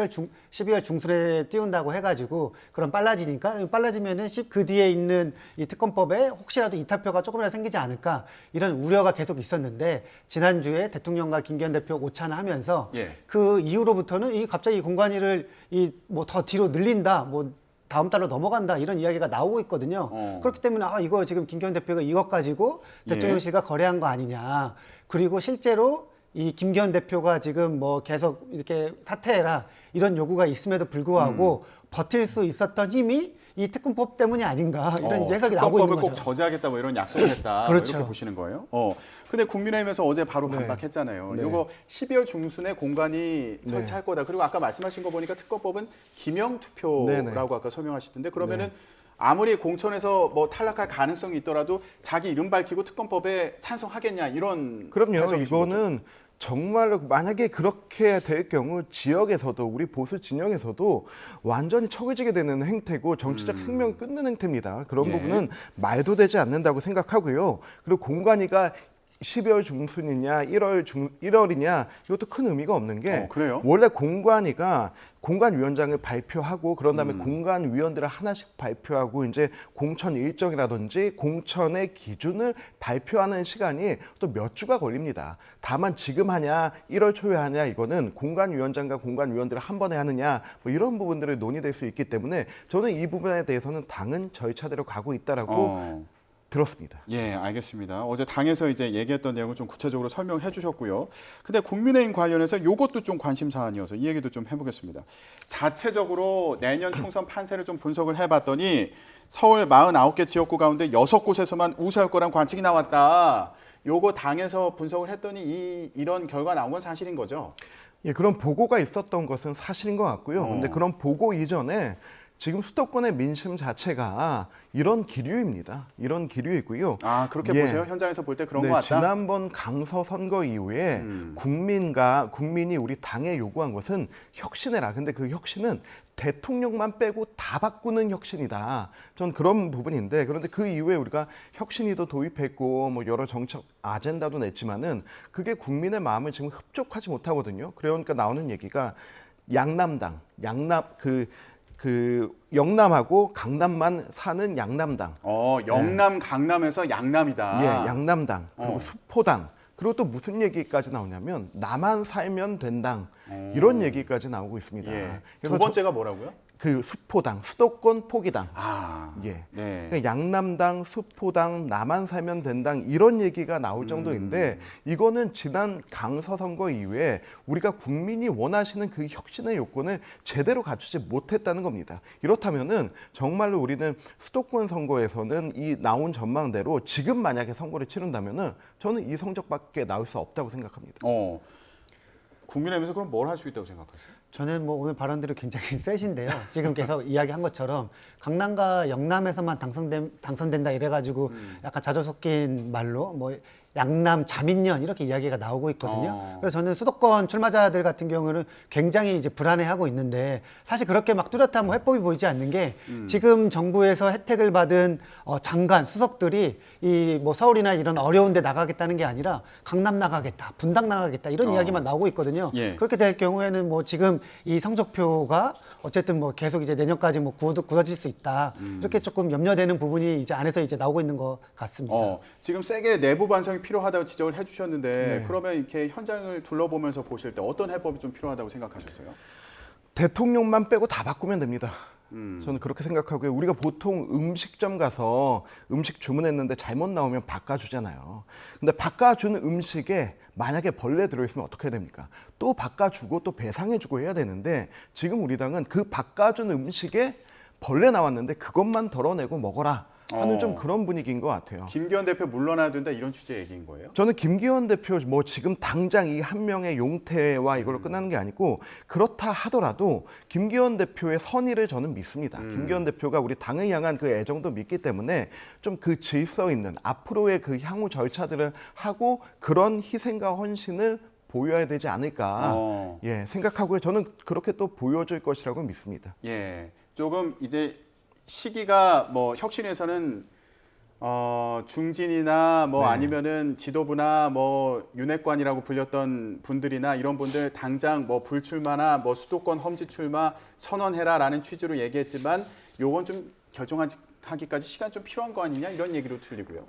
12월 중순에 띄운다고 해가지고 그럼 빨라지면은 그 뒤에 있는 이 특검법에 혹시라도 이탈표가 조금이라도 생기지 않을까 이런 우려가 계속 있었는데 지난주에 대통령과 김기현 대표 오찬하면서 그 이후로부터는 이 갑자기 공관위를 이 뭐 더 뒤로 늘린다 뭐 다음 달로 넘어간다 이런 이야기가 나오고 있거든요. 그렇기 때문에 이거 지금 김기현 대표가 이것 가지고 대통령실과 거래한 거 아니냐. 그리고 실제로 이 김기현 대표가 지금 뭐 계속 이렇게 사퇴해라 이런 요구가 있음에도 불구하고 버틸 수 있었던 힘이 이 특검법 때문이 아닌가 이런 이제 해석이 나오고 있는 특검법을 거죠. 꼭 저지하겠다 뭐 이런 약속을 했다 그렇죠. 이렇게 보시는 거예요. 근데 국민의힘에서 어제 바로 네. 반박했잖아요. 네. 이거 12월 중순에 공관이 네. 설치할 거다. 그리고 아까 말씀하신 거 보니까 특검법은 기명 투표라고 네, 네. 아까 설명하시던데 그러면은 아무리 공천에서 뭐 탈락할 가능성이 있더라도 자기 이름 밝히고 특검법에 찬성하겠냐 이런 그럼요. 해석이신 이거는 정말로 만약에 그렇게 될 경우 지역에서도 우리 보수 진영에서도 완전히 처해지게 되는 행태고 정치적 생명을 끊는 행태입니다. 그런 예. 부분은 말도 되지 않는다고 생각하고요. 그리고 공관위가 12월 중순이냐 1월이냐 이것도 큰 의미가 없는 게 그래요? 원래 공관위가 공관위원장을 발표하고 그런 다음에 공관위원들을 하나씩 발표하고 이제 공천 일정이라든지 공천의 기준을 발표하는 시간이 또 몇 주가 걸립니다. 다만 지금 하냐 1월 초에 하냐 이거는 공관위원장과 공관위원들을 한 번에 하느냐 뭐 이런 부분들을 논의될 수 있기 때문에 저는 이 부분에 대해서는 당은 절차대로 가고 있다라고 들었습니다. 예, 알겠습니다. 어제 당에서 이제 얘기했던 내용을 좀 구체적으로 설명해 주셨고요. 근데 국민의힘 관련해서 이것도 좀 관심 사안이어서 이 얘기도 좀 해보겠습니다. 자체적으로 내년 총선 판세를 좀 분석을 해봤더니 서울 49개 지역구 가운데 6곳에서만 우세할 거란 관측이 나왔다. 요거 당에서 분석을 했더니 이런 결과 나온 건 사실인 거죠? 예, 그런 보고가 있었던 것은 사실인 것 같고요. 근데 그런 보고 이전에 지금 수도권의 민심 자체가 이런 기류입니다. 이런 기류이고요. 아, 그렇게 보세요? 현장에서 볼 때 그런 것 같다? 지난번 강서 선거 이후에 국민이 우리 당에 요구한 것은 혁신해라. 근데 그 혁신은 대통령만 빼고 다 바꾸는 혁신이다. 전 그런 부분인데 그런데 그 이후에 우리가 혁신위도 도입했고 뭐 여러 정책 아젠다도 냈지만은 그게 국민의 마음을 지금 흡족하지 못하거든요. 그러니까 나오는 얘기가 양남당, 영남하고 강남만 사는 양남당. 영남, 강남에서 양남이다. 예, 양남당. 그리고 수포당. 그리고 또 무슨 얘기까지 나오냐면 나만 살면 된당. 이런 얘기까지 나오고 있습니다. 예. 그래서 두 번째가 뭐라고요? 그 수포당, 수도권 포기당. 네. 그러니까 양남당, 수포당, 나만 살면 된당 이런 얘기가 나올 정도인데 이거는 지난 강서 선거 이후에 우리가 국민이 원하시는 그 혁신의 요건을 제대로 갖추지 못했다는 겁니다. 이렇다면은 정말로 우리는 수도권 선거에서는 이 나온 전망대로 지금 만약에 선거를 치른다면은 저는 이 성적밖에 나올 수 없다고 생각합니다. 국민의힘에서 그럼 뭘 할 수 있다고 생각하세요? 저는 뭐 오늘 발언들이 굉장히 세신데요. 지금 계속 이야기한 것처럼 강남과 영남에서만 당선된다 이래가지고 약간 자주 섞인 말로 뭐 양남 자민련 이렇게 이야기가 나오고 있거든요. 그래서 저는 수도권 출마자들 같은 경우는 굉장히 이제 불안해하고 있는데 사실 그렇게 막 뚜렷한 뭐 해법이 보이지 않는 게 지금 정부에서 혜택을 받은 장관, 수석들이 이 뭐 서울이나 이런 어려운 데 나가겠다는 게 아니라 강남 나가겠다, 분당 나가겠다 이런 이야기만 나오고 있거든요. 그렇게 될 경우에는 뭐 지금 이 성적표가 어쨌든 뭐 계속 이제 내년까지 뭐 굳어질 수 있다. 이렇게 조금 염려되는 부분이 이제 안에서 이제 나오고 있는 것 같습니다. 지금 세게 내부 반성이 필요하다고 지적을 해주셨는데 그러면 이렇게 현장을 둘러보면서 보실 때 어떤 해법이 좀 필요하다고 생각하셨어요? 대통령만 빼고 다 바꾸면 됩니다. 저는 그렇게 생각하고요. 우리가 보통 음식점 가서 음식 주문했는데 잘못 나오면 바꿔주잖아요. 근데 바꿔주는 음식에 만약에 벌레 들어있으면 어떻게 해야 됩니까? 또 바꿔주고 또 배상해주고 해야 되는데 지금 우리 당은 그 바꿔준 음식에 벌레 나왔는데 그것만 덜어내고 먹어라 하는 좀 그런 분위기인 것 같아요. 김기현 대표 물러나야 된다 이런 취지의 얘기인 거예요? 저는 김기현 대표 뭐 지금 당장 이 한 명의 용태와 이걸로 끝나는 게 아니고 그렇다 하더라도 김기현 대표의 선의를 저는 믿습니다. 김기현 대표가 우리 당을 향한 그 애정도 믿기 때문에 좀 그 질서 있는 앞으로의 그 향후 절차들을 하고 그런 희생과 헌신을 보여야 되지 않을까 생각하고요. 저는 그렇게 또 보여줄 것이라고 믿습니다. 예, 조금 이제 시기가 뭐 혁신에서는 중진이나 뭐 아니면은 지도부나 뭐 윤핵관이라고 불렸던 분들이나 이런 분들 당장 뭐 불출마나 뭐 수도권 험지 출마 선언해라라는 취지로 얘기했지만 요건 좀 결정하기까지 시간 좀 필요한 거 아니냐 이런 얘기로 들리고요.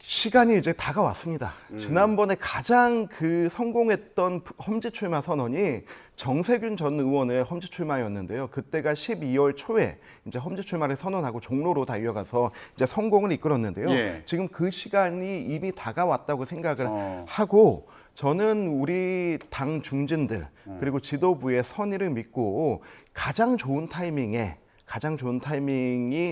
시간이 이제 다가왔습니다. 지난번에 가장 그 성공했던 험지 출마 선언이 정세균 전 의원의 험지 출마였는데요. 그때가 12월 초에 이제 험지 출마를 선언하고 종로로 달려가서 이제 성공을 이끌었는데요. 지금 그 시간이 이미 다가왔다고 생각을 하고 저는 우리 당 중진들 그리고 지도부의 선의를 믿고 가장 좋은 타이밍이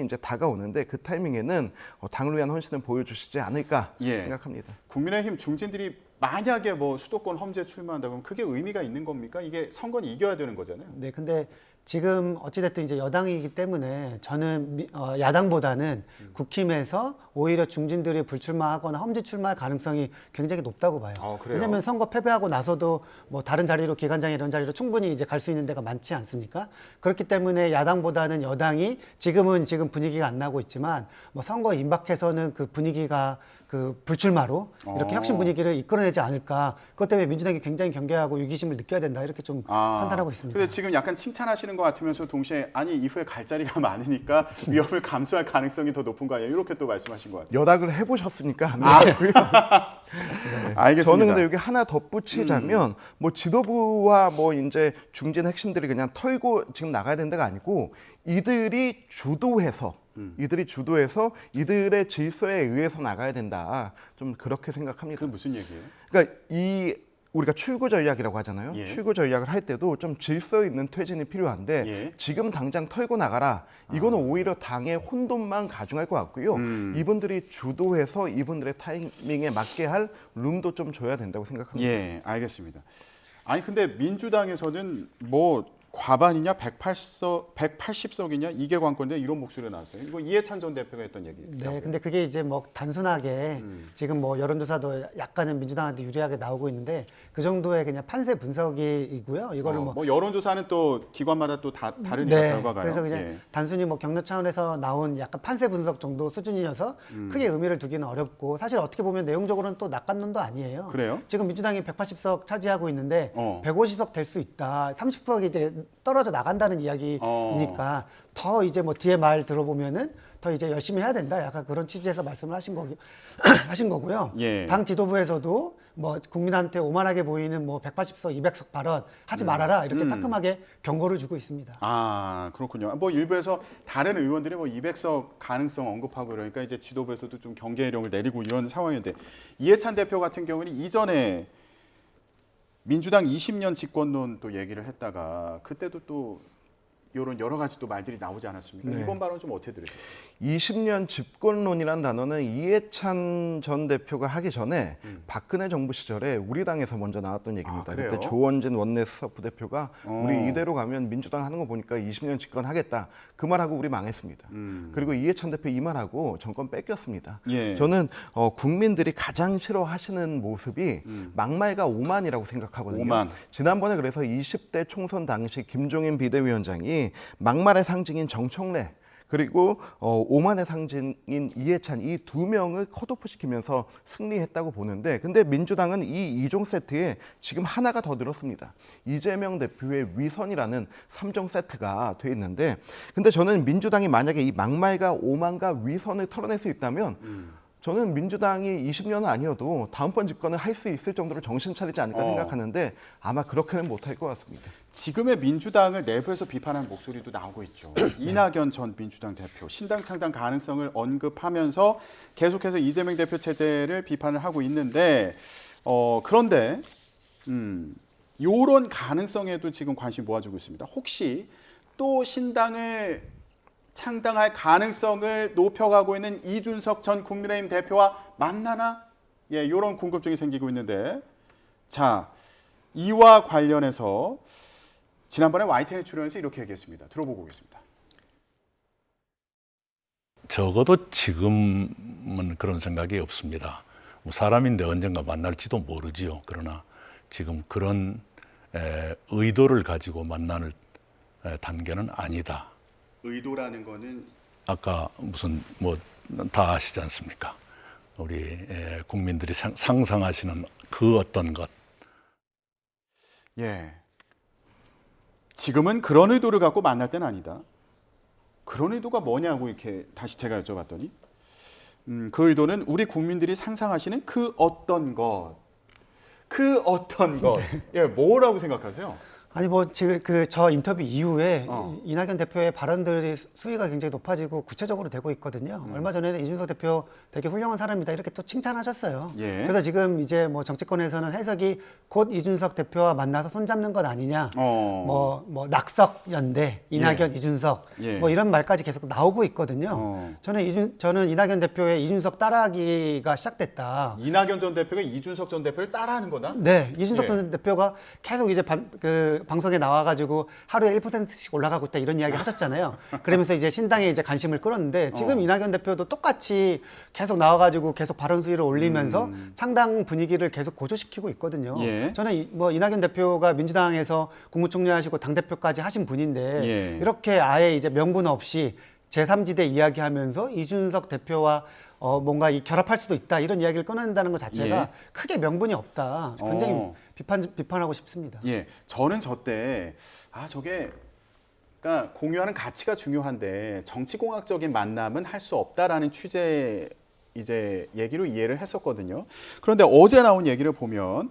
이제 다가오는데 그 타이밍에는 당을 위한 헌신을 보여주시지 않을까 생각합니다. 국민의힘 중진들이 만약에 뭐 수도권 험지에 출마한다 그러면 그게 의미가 있는 겁니까? 이게 선거는 이겨야 되는 거잖아요. 네, 근데 지금 어찌됐든 이제 여당이기 때문에 저는 야당보다는 국힘에서 오히려 중진들이 불출마하거나 험지 출마할 가능성이 굉장히 높다고 봐요. 왜냐하면 선거 패배하고 나서도 뭐 다른 자리로 기관장 이런 자리로 충분히 이제 갈 수 있는 데가 많지 않습니까? 그렇기 때문에 야당보다는 여당이 지금 분위기가 안 나고 있지만 뭐 선거 임박해서는 그 분위기가 그 불출마로 이렇게 혁신 분위기를 이끌어내지 않을까. 그것 때문에 민주당이 굉장히 경계하고 위기심을 느껴야 된다 이렇게 좀 판단하고 있습니다. 근데 지금 약간 칭찬하시는 것 같으면서 동시에 아니 이후에 갈 자리가 많으니까 위험을 감수할 가능성이 더 높은 거 아니에요? 이렇게 또 말씀하신 것 같아요. 여당을 해보셨으니까 안 되고요. 네. 알겠습니다. 저는 근데 여기 하나 덧붙이자면 뭐 지도부와 뭐 이제 중진 핵심들이 그냥 털고 지금 나가야 된다가 아니고 이들이 주도해서 이들의 질서에 의해서 나가야 된다. 좀 그렇게 생각합니다. 그게 무슨 얘기예요? 그러니까 우리가 출구 전략이라고 하잖아요. 출구 전략을 할 때도 좀 질서 있는 퇴진이 필요한데 지금 당장 털고 나가라. 이거는 오히려 당의 혼돈만 가중할 것 같고요. 이분들이 주도해서 이분들의 타이밍에 맞게 할 룸도 좀 줘야 된다고 생각합니다. 예, 알겠습니다. 아니 근데 민주당에서는 뭐 과반이냐 180석이냐 이게 관건인데 이런 목소리가 나왔어요. 이거 이해찬 전 대표가 했던 얘기죠. 네, 근데 그게 이제 뭐 단순하게 지금 뭐 여론조사도 약간은 민주당한테 유리하게 나오고 있는데 그 정도의 그냥 판세 분석이고요. 이거를 뭐 여론조사는 또 기관마다 또 다르니까 결과가요. 그래서 그냥 단순히 뭐 경력 차원에서 나온 약간 판세 분석 정도 수준이어서 크게 의미를 두기는 어렵고 사실 어떻게 보면 내용적으로는 또 낙관론도 아니에요. 그래요? 지금 민주당이 180석 차지하고 있는데 150석 될 수 있다. 30석이 이제 떨어져 나간다는 이야기이니까 더 이제 뭐 뒤에 말 들어보면은 더 이제 열심히 해야 된다. 약간 그런 취지에서 말씀을 하신 거고요. 당 지도부에서도 뭐 국민한테 오만하게 보이는 뭐 180석, 200석 발언 하지 말아라 이렇게 따끔하게 경고를 주고 있습니다. 아 그렇군요. 뭐 일부에서 다른 의원들이 뭐 200석 가능성 언급하고 그러니까 이제 지도부에서도 좀 경계령을 내리고 이런 상황인데 이해찬 대표 같은 경우는 이전에 민주당 20년 집권론 또 얘기를 했다가 그때도 또 이런 여러 가지 또 말들이 나오지 않았습니까? 네. 이번 발언 좀 어떻게 들으셨어요? 20년 집권론이란 단어는 이해찬 전 대표가 하기 전에 박근혜 정부 시절에 우리 당에서 먼저 나왔던 얘기입니다. 그래요? 그때 조원진 원내수석 부대표가 우리 이대로 가면 민주당 하는 거 보니까 20년 집권하겠다. 그 말하고 우리 망했습니다. 그리고 이해찬 대표 이 말하고 정권 뺏겼습니다. 저는 국민들이 가장 싫어하시는 모습이 막말과 오만이라고 생각하거든요. 오만. 지난번에 그래서 20대 총선 당시 김종인 비대위원장이 막말의 상징인 정청래 그리고 오만의 상징인 이해찬 이 두 명을 컷오프 시키면서 승리했다고 보는데 근데 민주당은 이 2종 세트에 지금 하나가 더 늘었습니다. 이재명 대표의 위선이라는 3종 세트가 돼 있는데 근데 저는 민주당이 만약에 이 막말과 오만과 위선을 털어낼 수 있다면 저는 민주당이 20년은 아니어도 다음번 집권을 할 수 있을 정도로 정신 차리지 않을까 생각하는데 아마 그렇게는 못할 것 같습니다. 지금의 민주당을 내부에서 비판하는 목소리도 나오고 있죠. 이낙연 전 민주당 대표 신당 창당 가능성을 언급하면서 계속해서 이재명 대표 체제를 비판을 하고 있는데 그런데 이런 가능성에도 지금 관심 모아주고 있습니다. 혹시 또 신당을 창당할 가능성을 높여가고 있는 이준석 전 국민의힘 대표와 만나나? 예, 이런 궁금증이 생기고 있는데 자, 이와 관련해서 지난번에 YTN에 출연해서 이렇게 얘기했습니다. 들어보고 오겠습니다. 적어도 지금은 그런 생각이 없습니다. 뭐 사람인데 언젠가 만날지도 모르지요. 그러나 지금 그런 의도를 가지고 만날 단계는 아니다. 의도라는 거는 아까 무슨 뭐 다 아시지 않습니까? 우리 국민들이 상상하시는 그 어떤 것. 예. 지금은 그런 의도를 갖고 만날 때는 아니다. 그런 의도가 뭐냐고 이렇게 다시 제가 여쭤봤더니 그 의도는 우리 국민들이 상상하시는 그 어떤 것. 그 어떤 것. 예, 뭐라고 생각하세요? 아니 뭐 지금 저 인터뷰 이후에 이낙연 대표의 발언들이 수위가 굉장히 높아지고 구체적으로 되고 있거든요. 얼마 전에는 이준석 대표 되게 훌륭한 사람이다 이렇게 또 칭찬하셨어요. 예. 그래서 지금 이제 뭐 정치권에서는 해석이 곧 이준석 대표와 만나서 손잡는 것 아니냐. 뭐 낙석 연대, 이낙연, 이준석 뭐 이런 말까지 계속 나오고 있거든요. 저는 이낙연 대표의 이준석 따라하기가 시작됐다. 이낙연 전 대표가 이준석 전 대표를 따라하는 거다? 네, 이준석 전 대표가 계속 이제 방송에 나와가지고 하루에 1%씩 올라가고 있다 이런 이야기 하셨잖아요. 그러면서 이제 신당에 이제 관심을 끌었는데 지금 이낙연 대표도 똑같이 계속 나와가지고 계속 발언 수위를 올리면서 창당 분위기를 계속 고조시키고 있거든요. 저는 뭐 이낙연 대표가 민주당에서 국무총리 하시고 당대표까지 하신 분인데 이렇게 아예 이제 명분 없이 제3지대 이야기하면서 이준석 대표와 뭔가 결합할 수도 있다 이런 이야기를 꺼낸다는 것 자체가 크게 명분이 없다. 굉장히 비판하고 싶습니다. 예, 저는 저때 저게 그러니까 공유하는 가치가 중요한데 정치공학적인 만남은 할 수 없다라는 취재 이제 얘기로 이해를 했었거든요. 그런데 어제 나온 얘기를 보면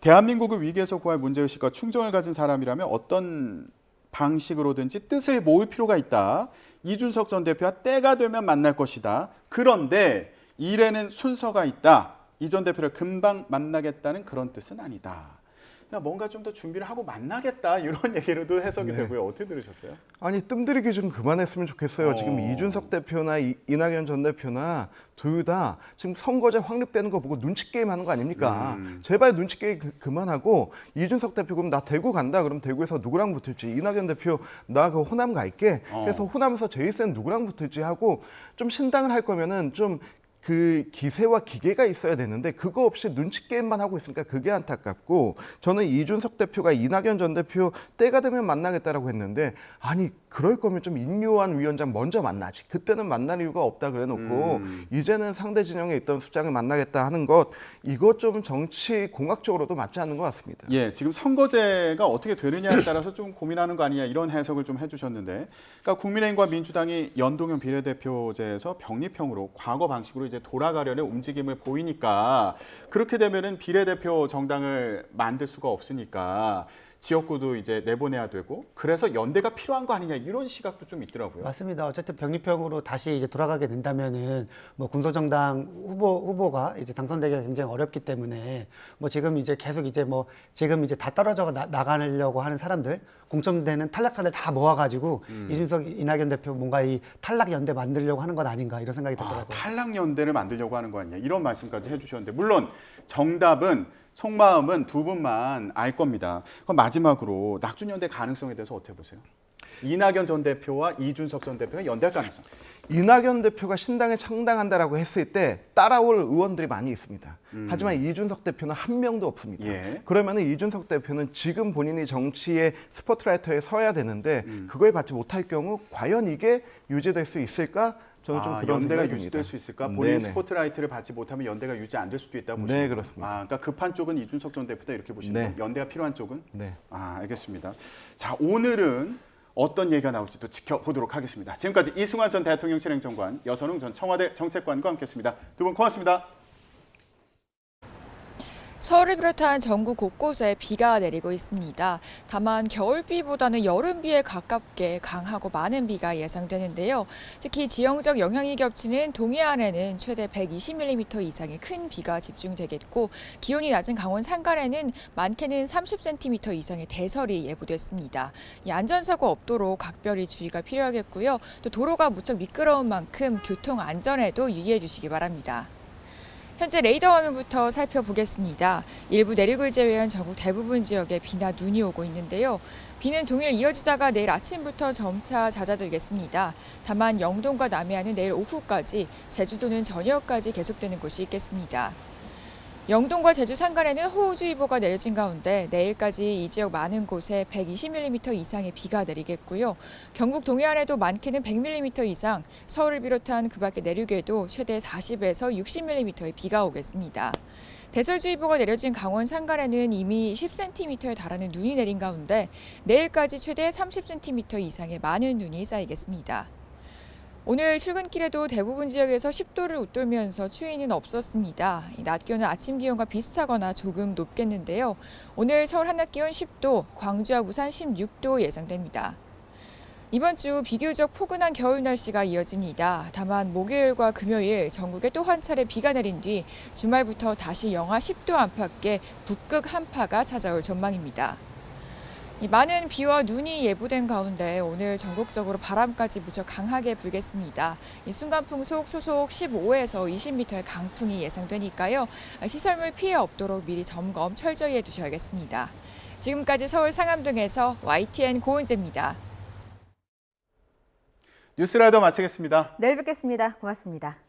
대한민국을 위기에서 구할 문제의식과 충정을 가진 사람이라면 어떤 방식으로든지 뜻을 모을 필요가 있다. 이준석 전 대표와 때가 되면 만날 것이다. 그런데 일에는 순서가 있다. 이 전 대표를 금방 만나겠다는 그런 뜻은 아니다. 그러니까 뭔가 좀 더 준비를 하고 만나겠다 이런 얘기로도 해석이 되고요. 어떻게 들으셨어요? 아니 뜸들이기 좀 그만했으면 좋겠어요. 지금 이준석 대표나 이낙연 전 대표나 둘 다 지금 선거제 확립되는 거 보고 눈치 게임 하는 거 아닙니까? 제발 눈치 게임 그만하고 이준석 대표 그럼 나 대구 간다. 그럼 대구에서 누구랑 붙을지 이낙연 대표 나 그 호남 갈게. 그래서 호남에서 제일 센 누구랑 붙을지 하고 좀 신당을 할 거면은 좀 그 기세와 기계가 있어야 되는데 그거 없이 눈치 게임만 하고 있으니까 그게 안타깝고 저는 이준석 대표가 이낙연 전 대표 때가 되면 만나겠다라고 했는데 아니 그럴 거면 좀 인요한 위원장 먼저 만나지 그때는 만날 이유가 없다 그래놓고 이제는 상대 진영에 있던 수장을 만나겠다 하는 것 이거 좀 정치 공학적으로도 맞지 않는 것 같습니다. 예, 지금 선거제가 어떻게 되느냐에 따라서 좀 고민하는 거 아니냐 이런 해석을 좀 해주셨는데 그러니까 국민의힘과 민주당이 연동형 비례대표제에서 병립형으로 과거 방식으로 이제 돌아가려는 움직임을 보이니까 그렇게 되면은 비례대표 정당을 만들 수가 없으니까 지역구도 이제 내보내야 되고 그래서 연대가 필요한 거 아니냐 이런 시각도 좀 있더라고요. 맞습니다. 어쨌든 병립형으로 다시 이제 돌아가게 된다면은 뭐 군소정당 후보가 이제 당선되기가 굉장히 어렵기 때문에 뭐 지금 이제 계속 이제 뭐 지금 이제 다 떨어져 나가려고 하는 사람들 공천되는 탈락자들 다 모아가지고 이준석 이낙연 대표 뭔가 이 탈락 연대 만들려고 하는 건 아닌가 이런 생각이 들더라고요. 탈락 연대를 만들려고 하는 거 아니냐 이런 말씀까지 해주셨는데 물론 정답은 속마음은 두 분만 알 겁니다. 그럼 마지막으로 낙준연대 가능성에 대해서 어떻게 보세요? 이낙연 전 대표와 이준석 전 대표가 연대할 가능성. 이낙연 대표가 신당에 창당한다라고 했을 때 따라올 의원들이 많이 있습니다. 하지만 이준석 대표는 한 명도 없습니다. 그러면 이준석 대표는 지금 본인이 정치의 스포트라이트에 서야 되는데 그걸 받지 못할 경우 과연 이게 유지될 수 있을까? 저는 좀 그런 연대가 생각이 유지될 듭니다. 수 있을까? 본인 스포트라이트를 받지 못하면 연대가 유지 안 될 수도 있다고 보시는 네, 거예요? 그렇습니다. 그러니까 급한 쪽은 이준석 전 대표다 이렇게 보시는 거예요? 연대가 필요한 쪽은? 네. 알겠습니다. 자, 오늘은 어떤 얘기가 나올지 또 지켜보도록 하겠습니다. 지금까지 이승환 전 대통령 실행정관, 여선웅 전 청와대 정책관과 함께했습니다. 두 분 고맙습니다. 서울을 비롯한 전국 곳곳에 비가 내리고 있습니다. 다만 겨울비보다는 여름비에 가깝게 강하고 많은 비가 예상되는데요. 특히 지형적 영향이 겹치는 동해안에는 최대 120mm 이상의 큰 비가 집중되겠고 기온이 낮은 강원 산간에는 많게는 30cm 이상의 대설이 예보됐습니다. 안전사고 없도록 각별히 주의가 필요하겠고요. 또 도로가 무척 미끄러운 만큼 교통 안전에도 유의해 주시기 바랍니다. 현재 레이더 화면부터 살펴보겠습니다. 일부 내륙을 제외한 전국 대부분 지역에 비나 눈이 오고 있는데요. 비는 종일 이어지다가 내일 아침부터 점차 잦아들겠습니다. 다만 영동과 남해안은 내일 오후까지, 제주도는 저녁까지 계속되는 곳이 있겠습니다. 영동과 제주 산간에는 호우주의보가 내려진 가운데 내일까지 이 지역 많은 곳에 120mm 이상의 비가 내리겠고요. 경북 동해안에도 많게는 100mm 이상, 서울을 비롯한 그 밖의 내륙에도 최대 40에서 60mm의 비가 오겠습니다. 대설주의보가 내려진 강원 산간에는 이미 10cm에 달하는 눈이 내린 가운데 내일까지 최대 30cm 이상의 많은 눈이 쌓이겠습니다. 오늘 출근길에도 대부분 지역에서 10도를 웃돌면서 추위는 없었습니다. 낮 기온은 아침 기온과 비슷하거나 조금 높겠는데요. 오늘 서울 한낮 기온 10도, 광주와 부산 16도 예상됩니다. 이번 주 비교적 포근한 겨울 날씨가 이어집니다. 다만 목요일과 금요일 전국에 또 한 차례 비가 내린 뒤 주말부터 다시 영하 10도 안팎의 북극 한파가 찾아올 전망입니다. 많은 비와 눈이 예보된 가운데 오늘 전국적으로 바람까지 무척 강하게 불겠습니다. 순간 풍속 소속 15에서 20m의 강풍이 예상되니까요. 시설물 피해 없도록 미리 점검 철저히 해주셔야겠습니다. 지금까지 서울 상암동에서 YTN 고은재입니다. 뉴스라이더 마치겠습니다. 내일 뵙겠습니다. 고맙습니다.